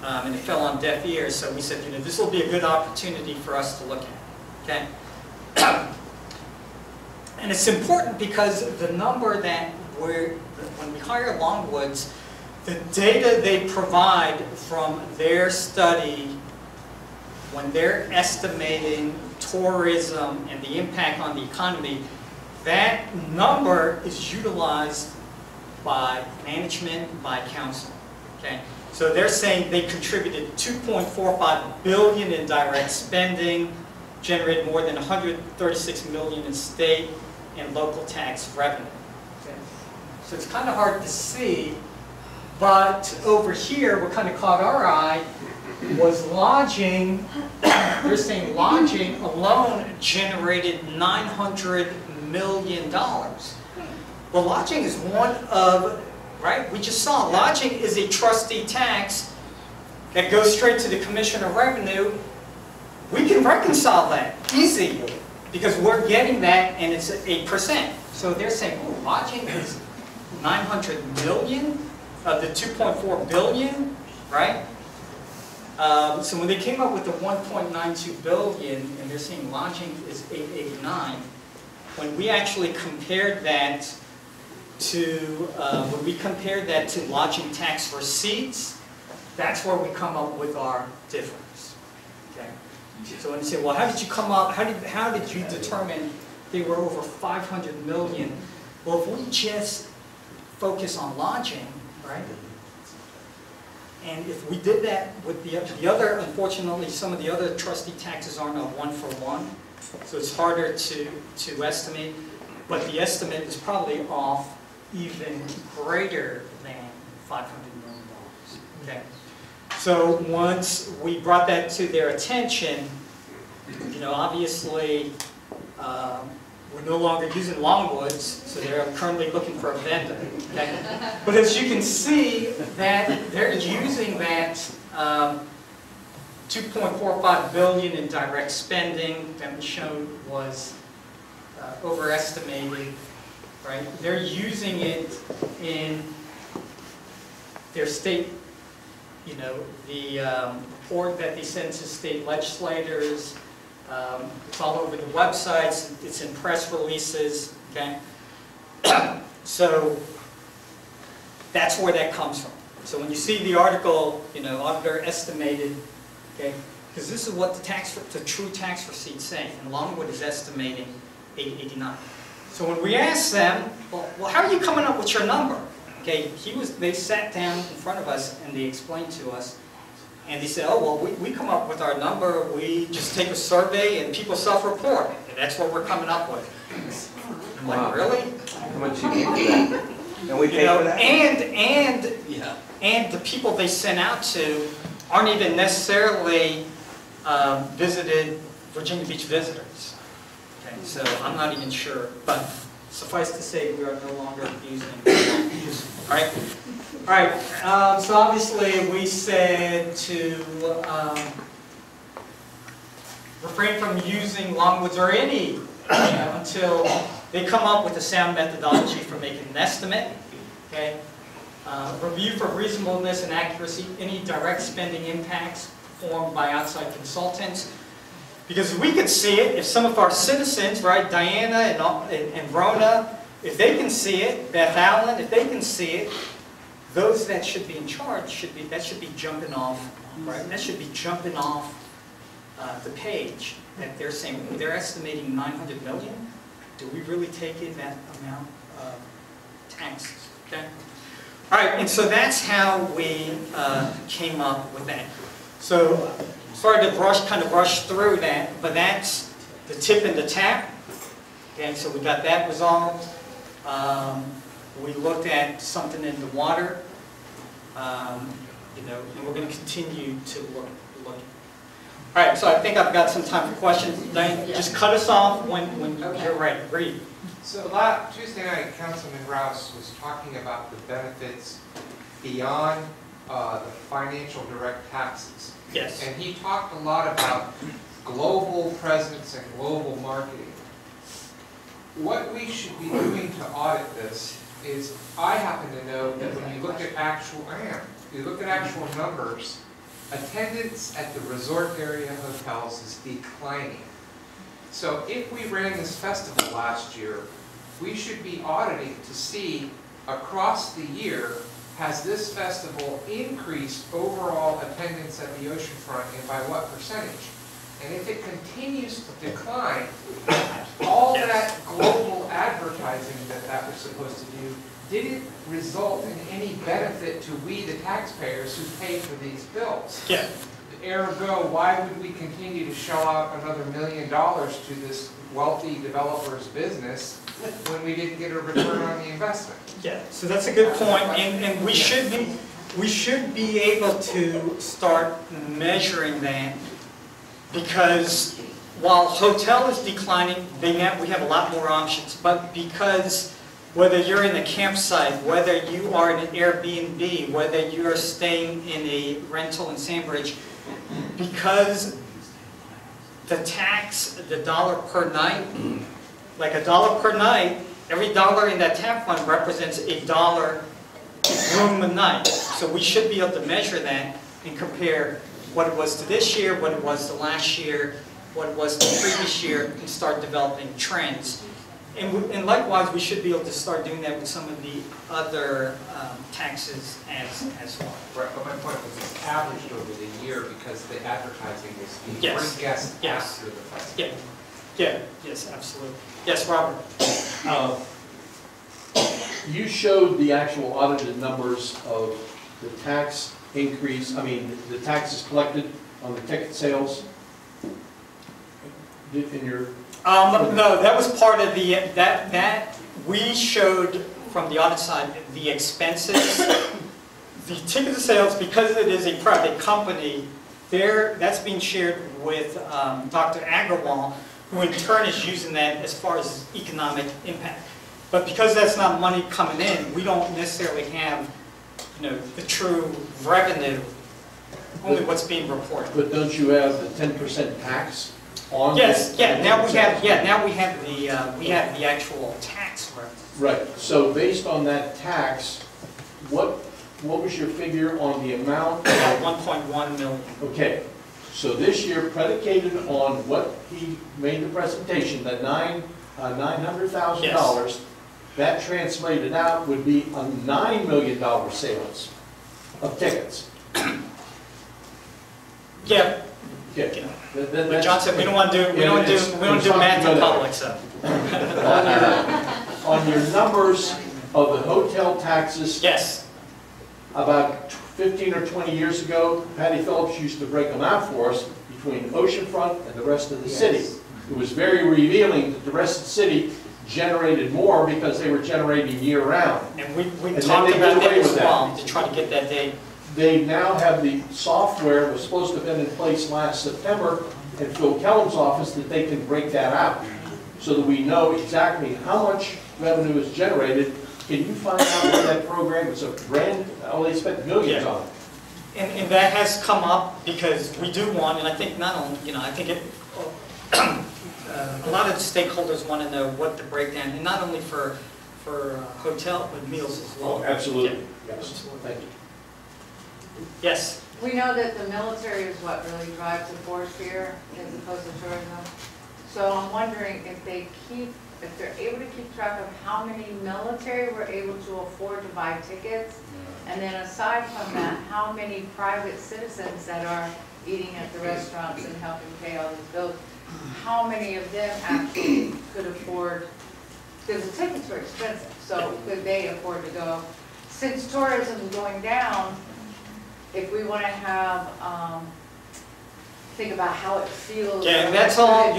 and it fell on deaf ears. So we said, you know, this will be a good opportunity for us to look at. Okay, and it's important because the number that when we hire Longwoods, the data they provide from their study when they're estimating tourism and the impact on the economy, that number is utilized by management, by council. Okay? So they're saying they contributed $2.45 billion in direct spending, generated more than $136 million in state and local tax revenue. Okay? So it's kind of hard to see, but over here, what kind of caught our eye was lodging. They're saying lodging alone generated $900 million. Well, lodging is one of, right, we just saw, lodging is a trustee tax that goes straight to the Commissioner of Revenue. We can reconcile that easy because we're getting that and it's 8%. So they're saying, oh, lodging is 900 million of the 2.4 billion, right? So when they came up with the 1.92 billion, and they're saying lodging is 889, when we actually compared that to lodging tax receipts, that's where we come up with our difference. Okay. So when you say, well, how did you come up? How did you determine they were over 500 million? Well, if we just focus on lodging, right? And if we did that with the other, unfortunately, some of the other trustee taxes aren't a one-for-one, so it's harder to estimate. But the estimate is probably off even greater than $500 million. Okay. So once we brought that to their attention, you know, obviously we're no longer using Longwoods, so they're currently looking for a vendor. Okay? But as you can see, that they're using that 2.45 billion in direct spending that we showed was overestimated. Right? They're using it in their state, you know, the report that they send to state legislators. It's all over the websites, it's in press releases, okay? So that's where that comes from. So when you see the article, you know, auditor estimated, okay, because this is what the true tax receipts say, and Longwood is estimating 889. So when we asked them, well, how are you coming up with your number? Okay, they sat down in front of us and they explained to us. And they said, oh, well, we come up with our number, we just take a survey and people self-report. And that's what we're coming up with. I'm like, really? How much you pay for that? And we pay for that? And the people they sent out to aren't even necessarily visited Virginia Beach visitors. Okay, so I'm not even sure. But suffice to say, we are no longer using it. All right? All right, so obviously we said to refrain from using Longwoods or any until they come up with a sound methodology for making an estimate. Okay, review for reasonableness and accuracy any direct spending impacts performed by outside consultants. Because we could see it if some of our citizens, right, Diana and Rona, if they can see it, Beth Allen, if they can see it. Those that should be in charge should be jumping off, right? That should be jumping off the page that they're saying they're estimating 900 million. Do we really take in that amount of taxes? Okay. All right, and so that's how we came up with that. So started to kind of brush through that, but that's the tip and the tap. Okay, so we got that resolved. We looked at something in the water, you know, and we're going to continue to look. All right, so I think I've got some time for questions. Diane, just cut us off when you're ready. Read. So Tuesday night, Councilman Rouse was talking about the benefits beyond the financial direct taxes. Yes. And he talked a lot about global presence and global marketing. What we should be doing to audit this is, I happen to know that when you look at actual numbers, attendance at the resort area hotels is declining. So if we ran this festival last year, we should be auditing to see across the year, has this festival increased overall attendance at the oceanfront and by what percentage? And if it continues to decline, all that global advertising that was supposed to do didn't result in any benefit to we, the taxpayers, who pay for these bills. Yeah. Ergo, why would we continue to shell out another $1 million to this wealthy developer's business when we didn't get a return on the investment? Yeah, so that's a good point, and we should be able to start measuring that, because while hotel is declining, we have a lot more options, but because whether you're in a campsite, whether you are in an Airbnb, whether you are staying in a rental in Sandbridge, because the tax, the dollar per night, like $1 per night, every dollar in that tap fund represents $1 room a night. So we should be able to measure that and compare what it was to this year, what it was to last year, what it was to the previous year, and start developing trends. And likewise, we should be able to start doing that with some of the other taxes as well. Right, but my point was it's averaged over the year because the advertising was being Yes. guessed Yes. after the festival. Yeah, yes, absolutely. Yes, Robert? You showed the actual audited numbers of the tax increase, the taxes collected on the ticket sales in your... No, that was part of the, that we showed from the audit side, the expenses. The ticket sales, because it is a private company, that's being shared with Dr. Agrawal, who in turn is using that as far as economic impact. But because that's not money coming in, we don't necessarily have, the true revenue, only what's being reported. But don't you have the 10% tax on? Yes, yeah, now we have the actual tax revenue. Right, so based on that tax, what was your figure on the amount? About 1.1 million. Okay, so this year predicated on what he made the presentation, that $900,000, Yes. that translated out would be a $9 million sales of tickets. Yeah. Okay. But John said we don't do math in public, so. On your numbers of the hotel taxes, Yes. about 15 or 20 years ago, Patty Phillips used to break them out for us between oceanfront and the rest of the city. It was very revealing that the rest of the city generated more because they were generating year-round. And we And talked then they about did that away as with that. well, to try to get that date. They now have the software that was supposed to have been in place last September in Phil Kellam's office that they can break that out so that we know exactly how much revenue is generated. Can you find out what that program is? They spent millions on it. And that has come up because we do want, and I think not only, I think a lot of the stakeholders want to know what the breakdown, and not only for hotel, but meals as well. Oh, absolutely. Yeah, Yes. absolutely. Thank you. Yes. We know that the military is what really drives the forest here as opposed to tourism. So I'm wondering if they're able to keep track of how many military were able to afford to buy tickets. And then aside from that, how many private citizens that are eating at the restaurants and helping pay all these bills, how many of them actually could afford, because the tickets were expensive, so could they afford to go? Since tourism is going down, if we want to have, think about how it feels. Yeah, and that's all,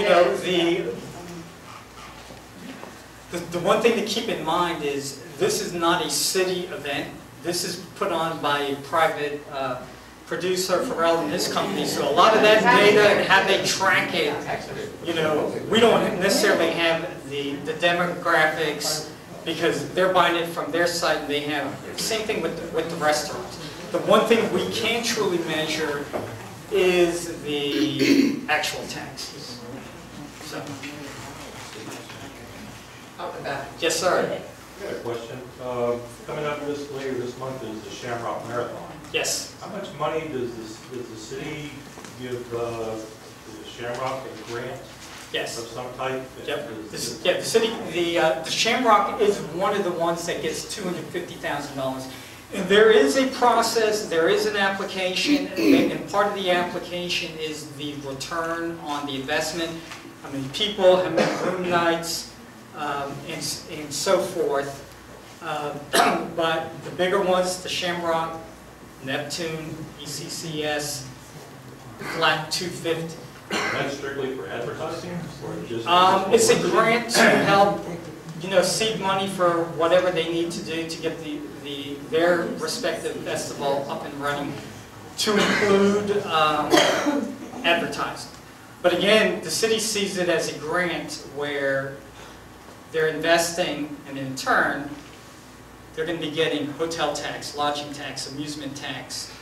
The one thing to keep in mind is this is not a city event. This is put on by a private producer, Pharrell and his company. So a lot of that data and how they track it, you know, we don't necessarily have the demographics because they're buying it from their site and they have, same thing with the restaurants. The one thing we can truly measure is the actual taxes. So. Yes, sir. I got a question. Coming up later this month is the Shamrock Marathon. Yes. How much money does the city give the Shamrock a grant Yes. of some type? Yep. The city, the Shamrock is one of the ones that gets $250,000. And there is a process, there is an application, and part of the application is the return on the investment. I mean, people have made room nights and so forth. But the bigger ones, the Shamrock, Neptune, ECCS, flat 250. That's strictly for advertising, or just? It's a grant to help, you know, seed money for whatever they need to do to get their respective festival up and running, to include advertising. But again, the city sees it as a grant where they're investing, and in turn, they're going to be getting hotel tax, lodging tax, amusement tax,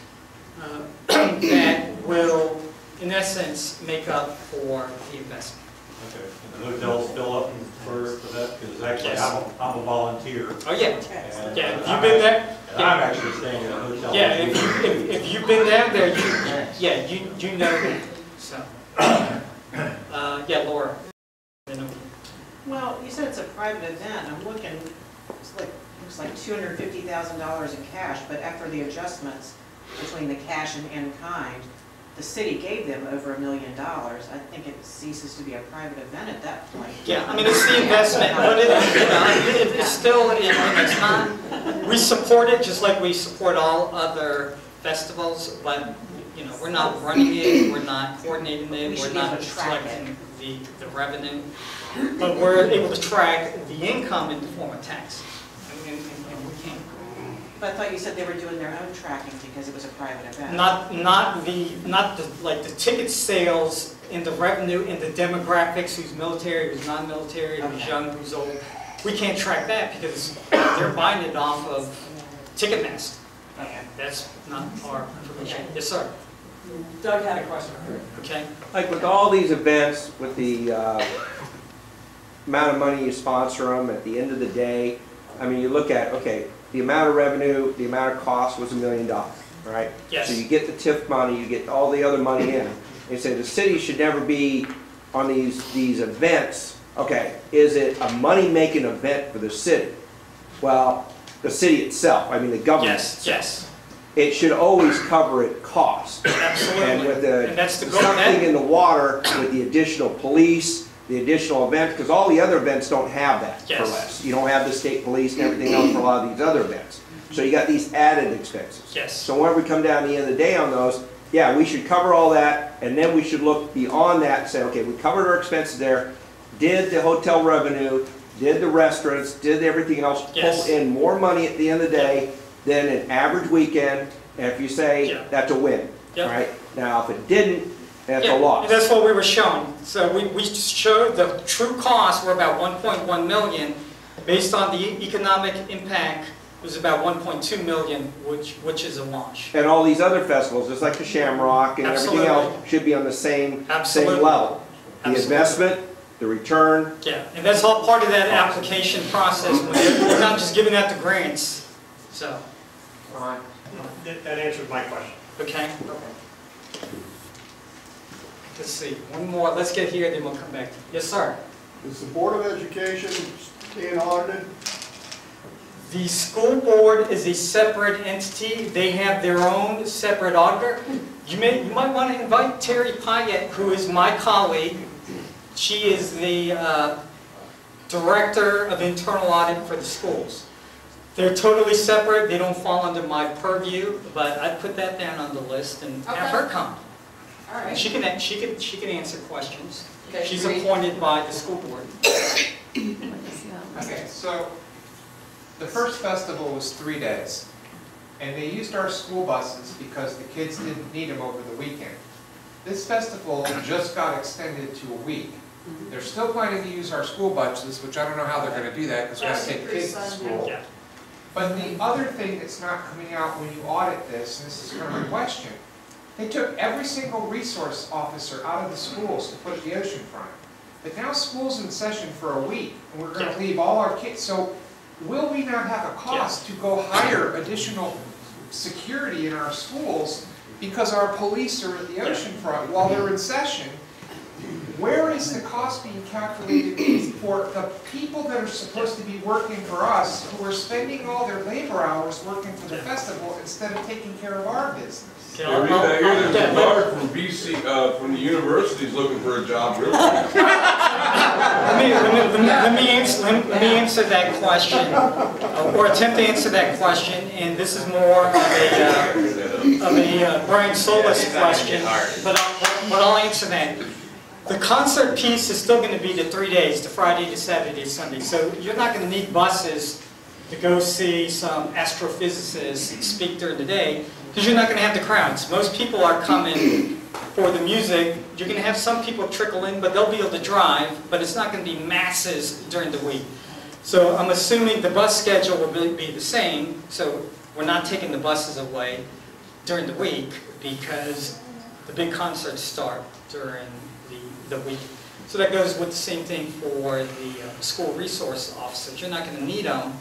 that will, in essence, make up for the investment. Okay, and the hotels fill up for that, because actually Yes. I'm a volunteer. Oh, yeah. And Yeah, if you've been there. And I'm actually staying in a hotel. Yeah, if you've been down there, you know that. So, yeah, Laura. Well, you said it's a private event, I'm looking, looks like $250,000 in cash, but after the adjustments between the cash and in-kind, the city gave them over $1 million. I think it ceases to be a private event at that point. Yeah, I mean, it's the investment, but it's still, it's not, we support it just like we support all other festivals, but, you know, we're not running it, we're not coordinating We it, should we're be able not to track collecting the revenue, but we're able to track the income in the form of tax, and we can. But I thought you said they were doing their own tracking because it was a private event. Not the ticket sales and the revenue and the demographics, who's military, who's non-military, who's Okay. young, who's old. We can't track that because they're buying it off of Ticketmaster. Okay. That's not our information. Yes, sir. Doug had a question. Okay. Like with all these events, with the amount of money you sponsor them, at the end of the day, I mean, you look at, okay, the amount of revenue, the amount of cost was $1 million, right? Yes. So you get the TIF money, you get all the other money in. And so the city should never be on these events. Okay, is it a money-making event for the city? Well, the city itself, I mean the government. Yes. It should always cover its cost. Absolutely. And with the, And that's the goal. something in the water with the additional police, the additional events, because all the other events don't have that for Yes. less. You don't have the state police and everything else for a lot of these other events. So you got these added expenses. Yes. So whenever we come down to the end of the day on those, yeah, we should cover all that, and then we should look beyond that and say, okay, we covered our expenses there. Did the hotel revenue, did the restaurants, did everything else Yes. pull in more money at the end of the day than an average weekend? And if you say Yeah. that's a win, Yep. right? Now, if it didn't, that's Yeah, a loss. That's what we were showing. So we showed the true costs were about 1.1 million. Based on the economic impact, it was about 1.2 million, which is a wash. And all these other festivals, just like the Shamrock and everything else, Absolutely. should be on the same Absolutely. level. The Absolutely. investment, the return. Yeah, and that's all part of that application process. When they're not just giving out the grants. So, That answers my question. okay. Let's see, one more. Let's get here, then we'll come back to you. Yes, sir. Is the Board of Education being audited? The school board is a separate entity. They have their own separate auditor. You might want to invite Terry Pyatt, who is my colleague. She is the Director of Internal Audit for the schools. They're totally separate. They don't fall under my purview, but I put that down on the list and have her come. All right. She can answer questions. Okay, She's great. appointed by the school board. Okay, so the first festival was 3 days, and they used our school buses because the kids didn't need them over the weekend. This festival just got extended to a week. They're still planning to use our school buses, which I don't know how they're gonna do that, because we have to take kids to school. Yeah. But the other thing that's not coming out when you audit this, and this is kind of a question, they took every single resource officer out of the schools to put at the oceanfront. But now school's in session for a week, and we're gonna leave all our kids, so will we not have a cost to go hire additional security in our schools because our police are at the oceanfront while they're in session? Where is the cost being calculated for the people that are supposed to be working for us, who are spending all their labor hours working for the festival instead of taking care of our business? Okay, I hear there's a guard from BC, from the university's looking for a job, really. Let me answer that question, or attempt to answer that question, and this is more of a Brian Solis question, but I'll answer that. The concert piece is still going to be the 3 days, the Friday to Saturday, Sunday, so you're not going to need buses to go see some astrophysicists speak during the day, because you're not going to have the crowds. Most people are coming for the music. You're going to have some people trickle in, but they'll be able to drive, but it's not going to be masses during the week. So I'm assuming the bus schedule will be the same, so we're not taking the buses away during the week because the big concerts start during the week. So that goes with the same thing for the school resource officers. You're not going to need them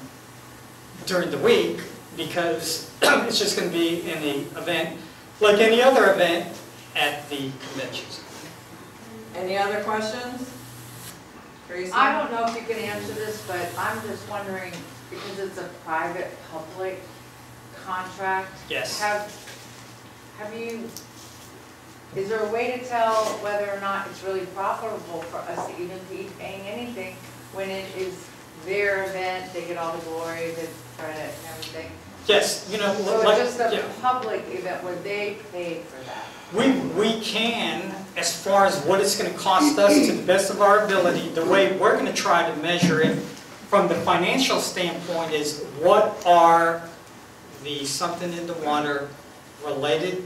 during the week because it's just going to be in the event like any other event at the conventions. Any other questions? Teresa? I don't know if you can answer this, but I'm just wondering, because it's a private-public contract. Yes. Have you, is there a way to tell whether or not it's really profitable for us to even be paying anything when it is their event, they get all the glory, the credit and everything? Yes, you know, So like, it's just a yeah. public event where they paid for that? We can, as far as what it's going to cost us to the best of our ability, the way we're going to try to measure it from the financial standpoint is what are the something in the water related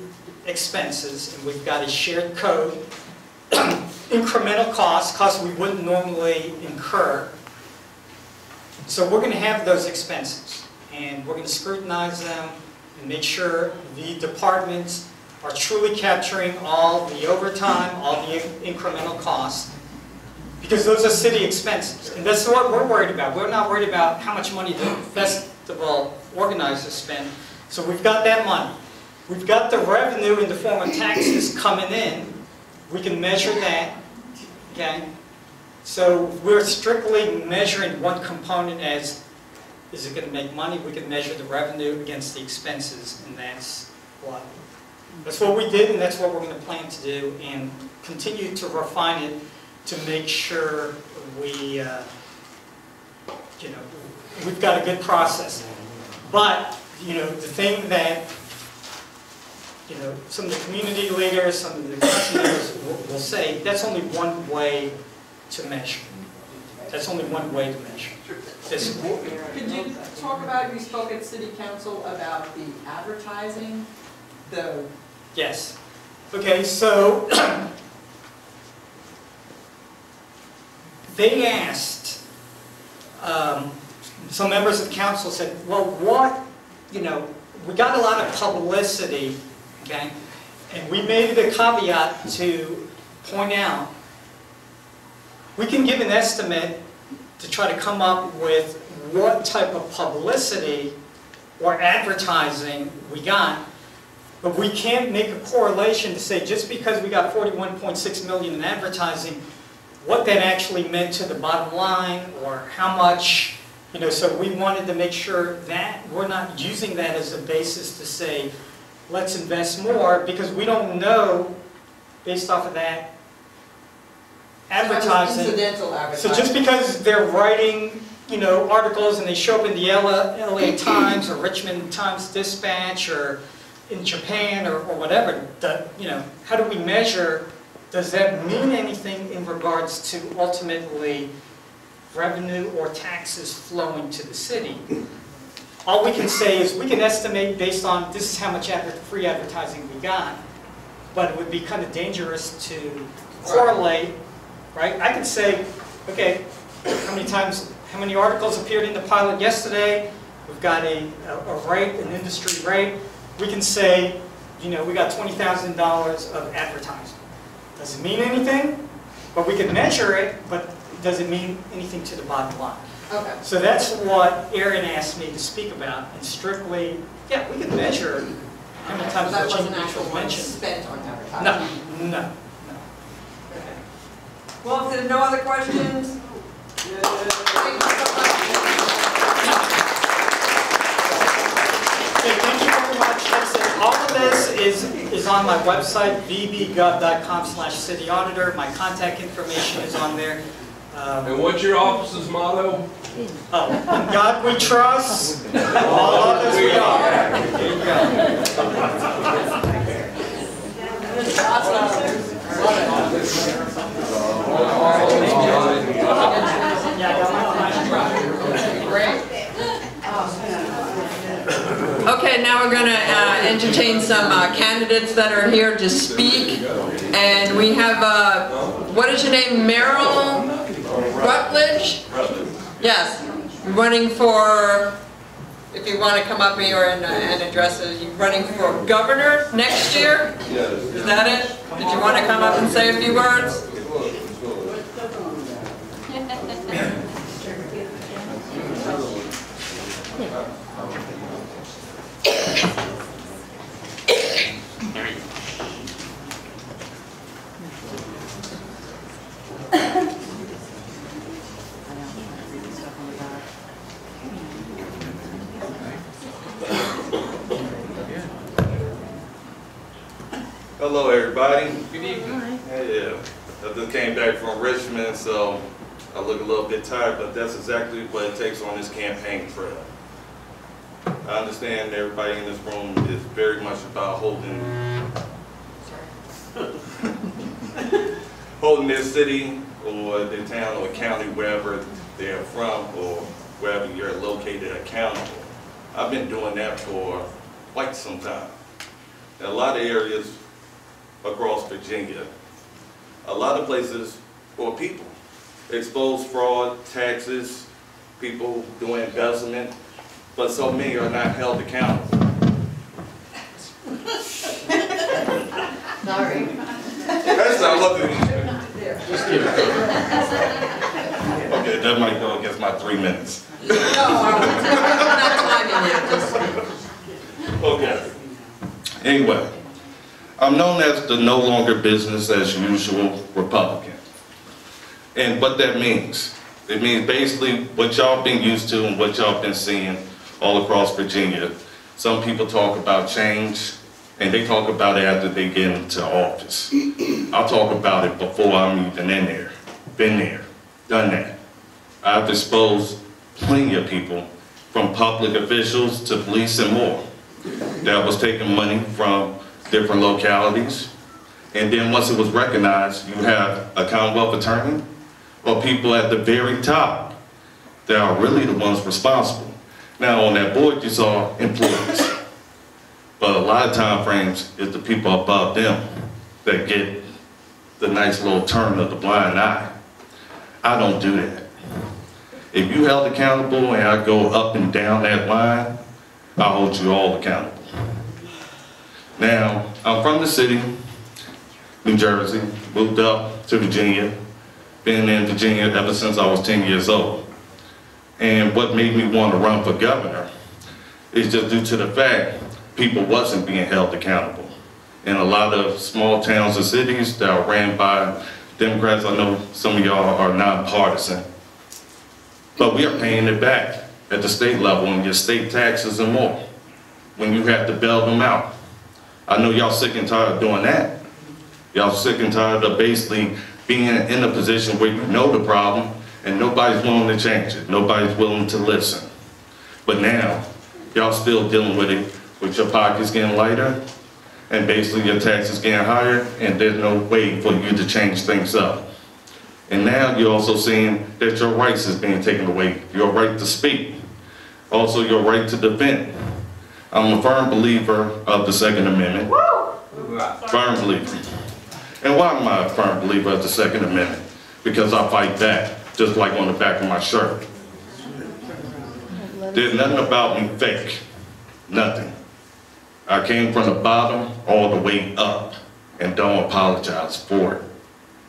expenses, and we've got a shared code, incremental costs we wouldn't normally incur. So we're going to have those expenses, and we're going to scrutinize them and make sure the departments are truly capturing all the overtime, all the incremental costs, because those are city expenses. And that's what we're worried about. We're not worried about how much money the festival organizers spend. So we've got that money. We've got the revenue in the form of taxes coming in. We can measure that, okay? So we're strictly measuring one component as, is it going to make money? We can measure the revenue against the expenses, and that's what we did, and that's what we're going to plan to do, and continue to refine it to make sure we, we've got a good process. But, the thing that, some of the community leaders, some of the customers will say, that's only one way to measure. That's only one way to measure. Could you talk about, you spoke at City Council about the advertising, Yes. Okay, so they asked, some members of council said, well, we got a lot of publicity, okay? And we made it a caveat to point out, we can give an estimate to try to come up with what type of publicity or advertising we got, but we can't make a correlation to say just because we got 41.6 million in advertising, what that actually meant to the bottom line or how much, so we wanted to make sure that we're not using that as a basis to say, let's invest more, because we don't know, based off of that advertising. Incidental advertising. So just because they're writing, articles and they show up in the LA Times or Richmond Times-Dispatch or in Japan or whatever, how do we measure, does that mean anything in regards to ultimately revenue or taxes flowing to the city. All we can say is we can estimate based on this is how much free advertising we got, but it would be kind of dangerous to correlate, right? I could say, okay, how many articles appeared in the pilot yesterday? We've got a rate, an industry rate. We can say, we got $20,000 of advertising. Doesn't mean anything, but we can measure it, but it doesn't mean anything to the bottom line. Okay. So that's what Aaron asked me to speak about, and strictly, yeah, we can measure how many times That the wasn't change actual was money mentioned. spent on advertising? No. Okay. Well, if there's no other questions, thank you so much. Okay, thank you very much. Like I said, all of this is on my website, bbgov.com/city auditor. My contact information is on there. And what's your office's motto? In God we trust, all others we are. Okay, now we're going to entertain some candidates that are here to speak. And we have, what is your name, Merrill Rutledge? Yes, running for, if you want to come up here and address it, you're running for governor next year? Yes. Is that it? Did you want to come up and say a few words? Hello, everybody. Good evening. Yeah, I just came back from Richmond, so I look a little bit tired, but that's exactly what it takes on this campaign trail. I understand everybody in this room is very much about holding their city or their town or county, wherever they're from or wherever you're located, accountable. I've been doing that for quite some time. In a lot of areas across Virginia, a lot of places for people expose fraud, taxes, people doing embezzlement, but so many are not held accountable. Sorry. That's not what just give it. Okay, that might go against my 3 minutes. No, I'm not timing you. Okay. Anyway, I'm known as the no longer business as usual Republican. And what that means, it means basically what y'all been used to and what y'all been seeing all across Virginia. Some people talk about change, and they talk about it after they get into office. I'll talk about it before I'm even in there. Been there, done that. I've exposed plenty of people, from public officials to police and more, that was taking money from different localities. And then once it was recognized, you have a Commonwealth attorney or people at the very top that are really the ones responsible. Now on that board you saw employees, but a lot of time frames is the people above them that get the nice little turn of the blind eye. I don't do that. If you held accountable and I go up and down that line, I'll hold you all accountable. Now, I'm from the city, New Jersey, moved up to Virginia, been in Virginia ever since I was 10 years old. And what made me want to run for governor is just due to the fact people wasn't being held accountable. In a lot of small towns and cities that are ran by Democrats, I know some of y'all are nonpartisan, but we are paying it back at the state level in your state taxes and more when you have to bail them out. I know y'all sick and tired of doing that. Y'all sick and tired of basically being in a position where you know the problem and nobody's willing to change it. Nobody's willing to listen. But now, y'all still dealing with it with your pockets getting lighter and basically your taxes getting higher, and there's no way for you to change things up. And now you're also seeing that your rights is being taken away. Your right to speak. Also your right to defend. I'm a firm believer of the Second Amendment. Firm believer. And why am I a firm believer of the Second Amendment? Because I fight back, just like on the back of my shirt. There's nothing about me fake. Nothing. I came from the bottom all the way up, and don't apologize for it.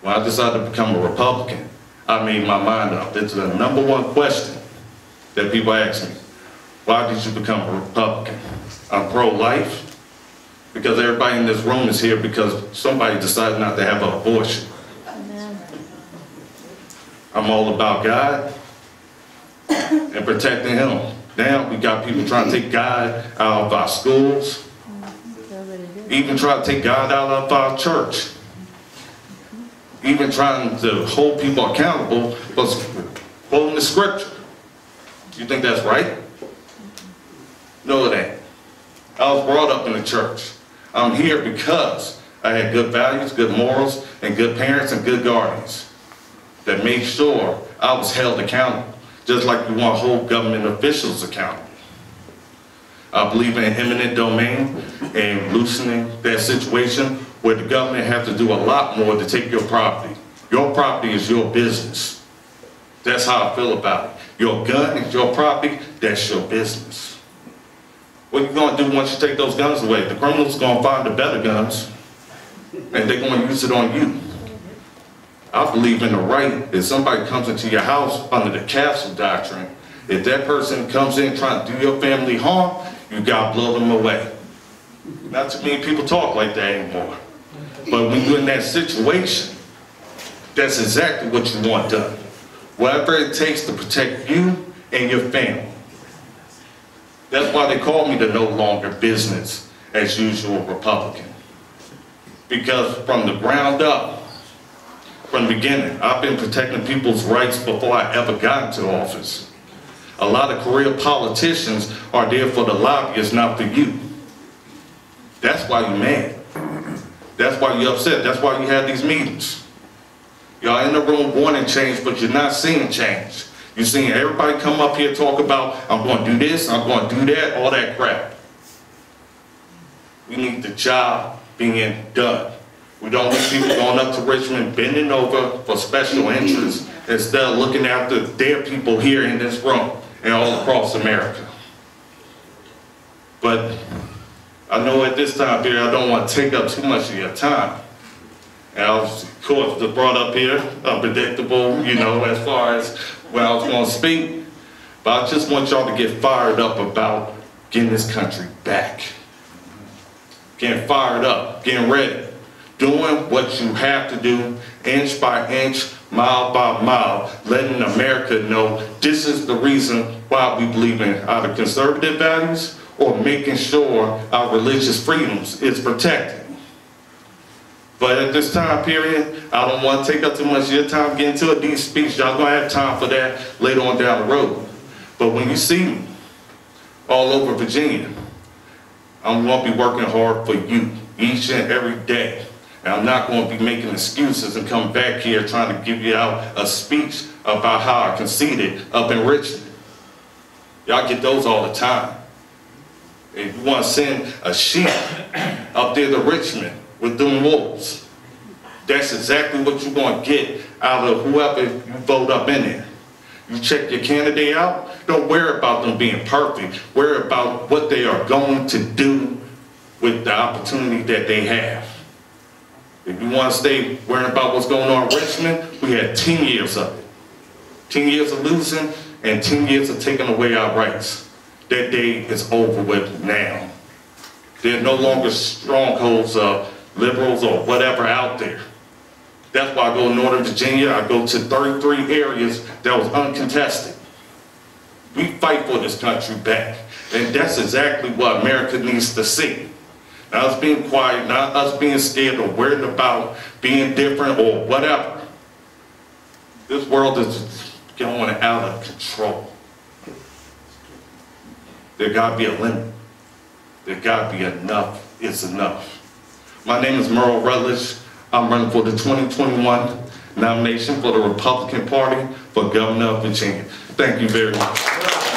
When I decided to become a Republican, I made my mind up. It's the number one question that people ask me. Why did you become a Republican? I'm pro-life because everybody in this room is here because somebody decided not to have an abortion. I'm all about God and protecting Him. Now we got people trying to take God out of our schools, even trying to take God out of our church, even trying to hold people accountable for quoting the scripture. You think that's right? No, it ain't. I was brought up in the church. I'm here because I had good values, good morals, and good parents and good guardians that made sure I was held accountable, just like we want to hold government officials accountable. I believe in eminent domain and loosening that situation where the government has to do a lot more to take your property. Your property is your business. That's how I feel about it. Your gun is your property, that's your business. What are you going to do once you take those guns away? The criminals are going to find the better guns, and they're going to use it on you. I believe in the right. If somebody comes into your house under the castle doctrine, if that person comes in trying to do your family harm, you got to blow them away. Not too many people talk like that anymore. But when you're in that situation, that's exactly what you want done. Whatever it takes to protect you and your family. That's why they call me the no longer business as usual Republican. Because from the ground up, from the beginning, I've been protecting people's rights before I ever got into office. A lot of career politicians are there for the lobbyists, not for you. That's why you're mad. That's why you're upset. That's why you have these meetings. Y'all in the room wanting change, but you're not seeing change. You're seeing everybody come up here talk about, I'm going to do this, I'm going to do that, all that crap. We need the job being done. We don't need people going up to Richmond, bending over for special interests, instead of looking after their people here in this room and all across America. But I know at this time period, I don't want to take up too much of your time. And I was, of course, brought up here, unpredictable, you know, as far as when I was going to speak. But I just want y'all to get fired up about getting this country back. Getting fired up, getting ready. Doing what you have to do, inch by inch, mile by mile, letting America know this is the reason why we believe in either conservative values or making sure our religious freedoms is protected. But at this time period, I don't want to take up too much of your time getting to a deep speech. Y'all gonna have time for that later on down the road. But when you see me all over Virginia, I'm gonna be working hard for you each and every day. And I'm not going to be making excuses and come back here trying to give you out a speech about how I conceded up in Richmond. Y'all get those all the time. If you want to send a sheep up there to Richmond with them wolves, that's exactly what you're going to get out of whoever you vote up in there. You check your candidate out, don't worry about them being perfect. Worry about what they are going to do with the opportunity that they have. If you want to stay worrying about what's going on in Richmond, we had 10 years of it. 10 years of losing and 10 years of taking away our rights. That day is over with now. There are no longer strongholds of liberals or whatever out there. That's why I go to Northern Virginia. I go to 33 areas that was uncontested. We fight for this country back. And that's exactly what America needs to see. Not us being quiet, not us being scared or worried about being different or whatever. This world is going out of control. There gotta be a limit. There gotta be enough is enough. My name is Merle Rutledge. I'm running for the 2021 nomination for the Republican Party for Governor of Virginia. Thank you very much.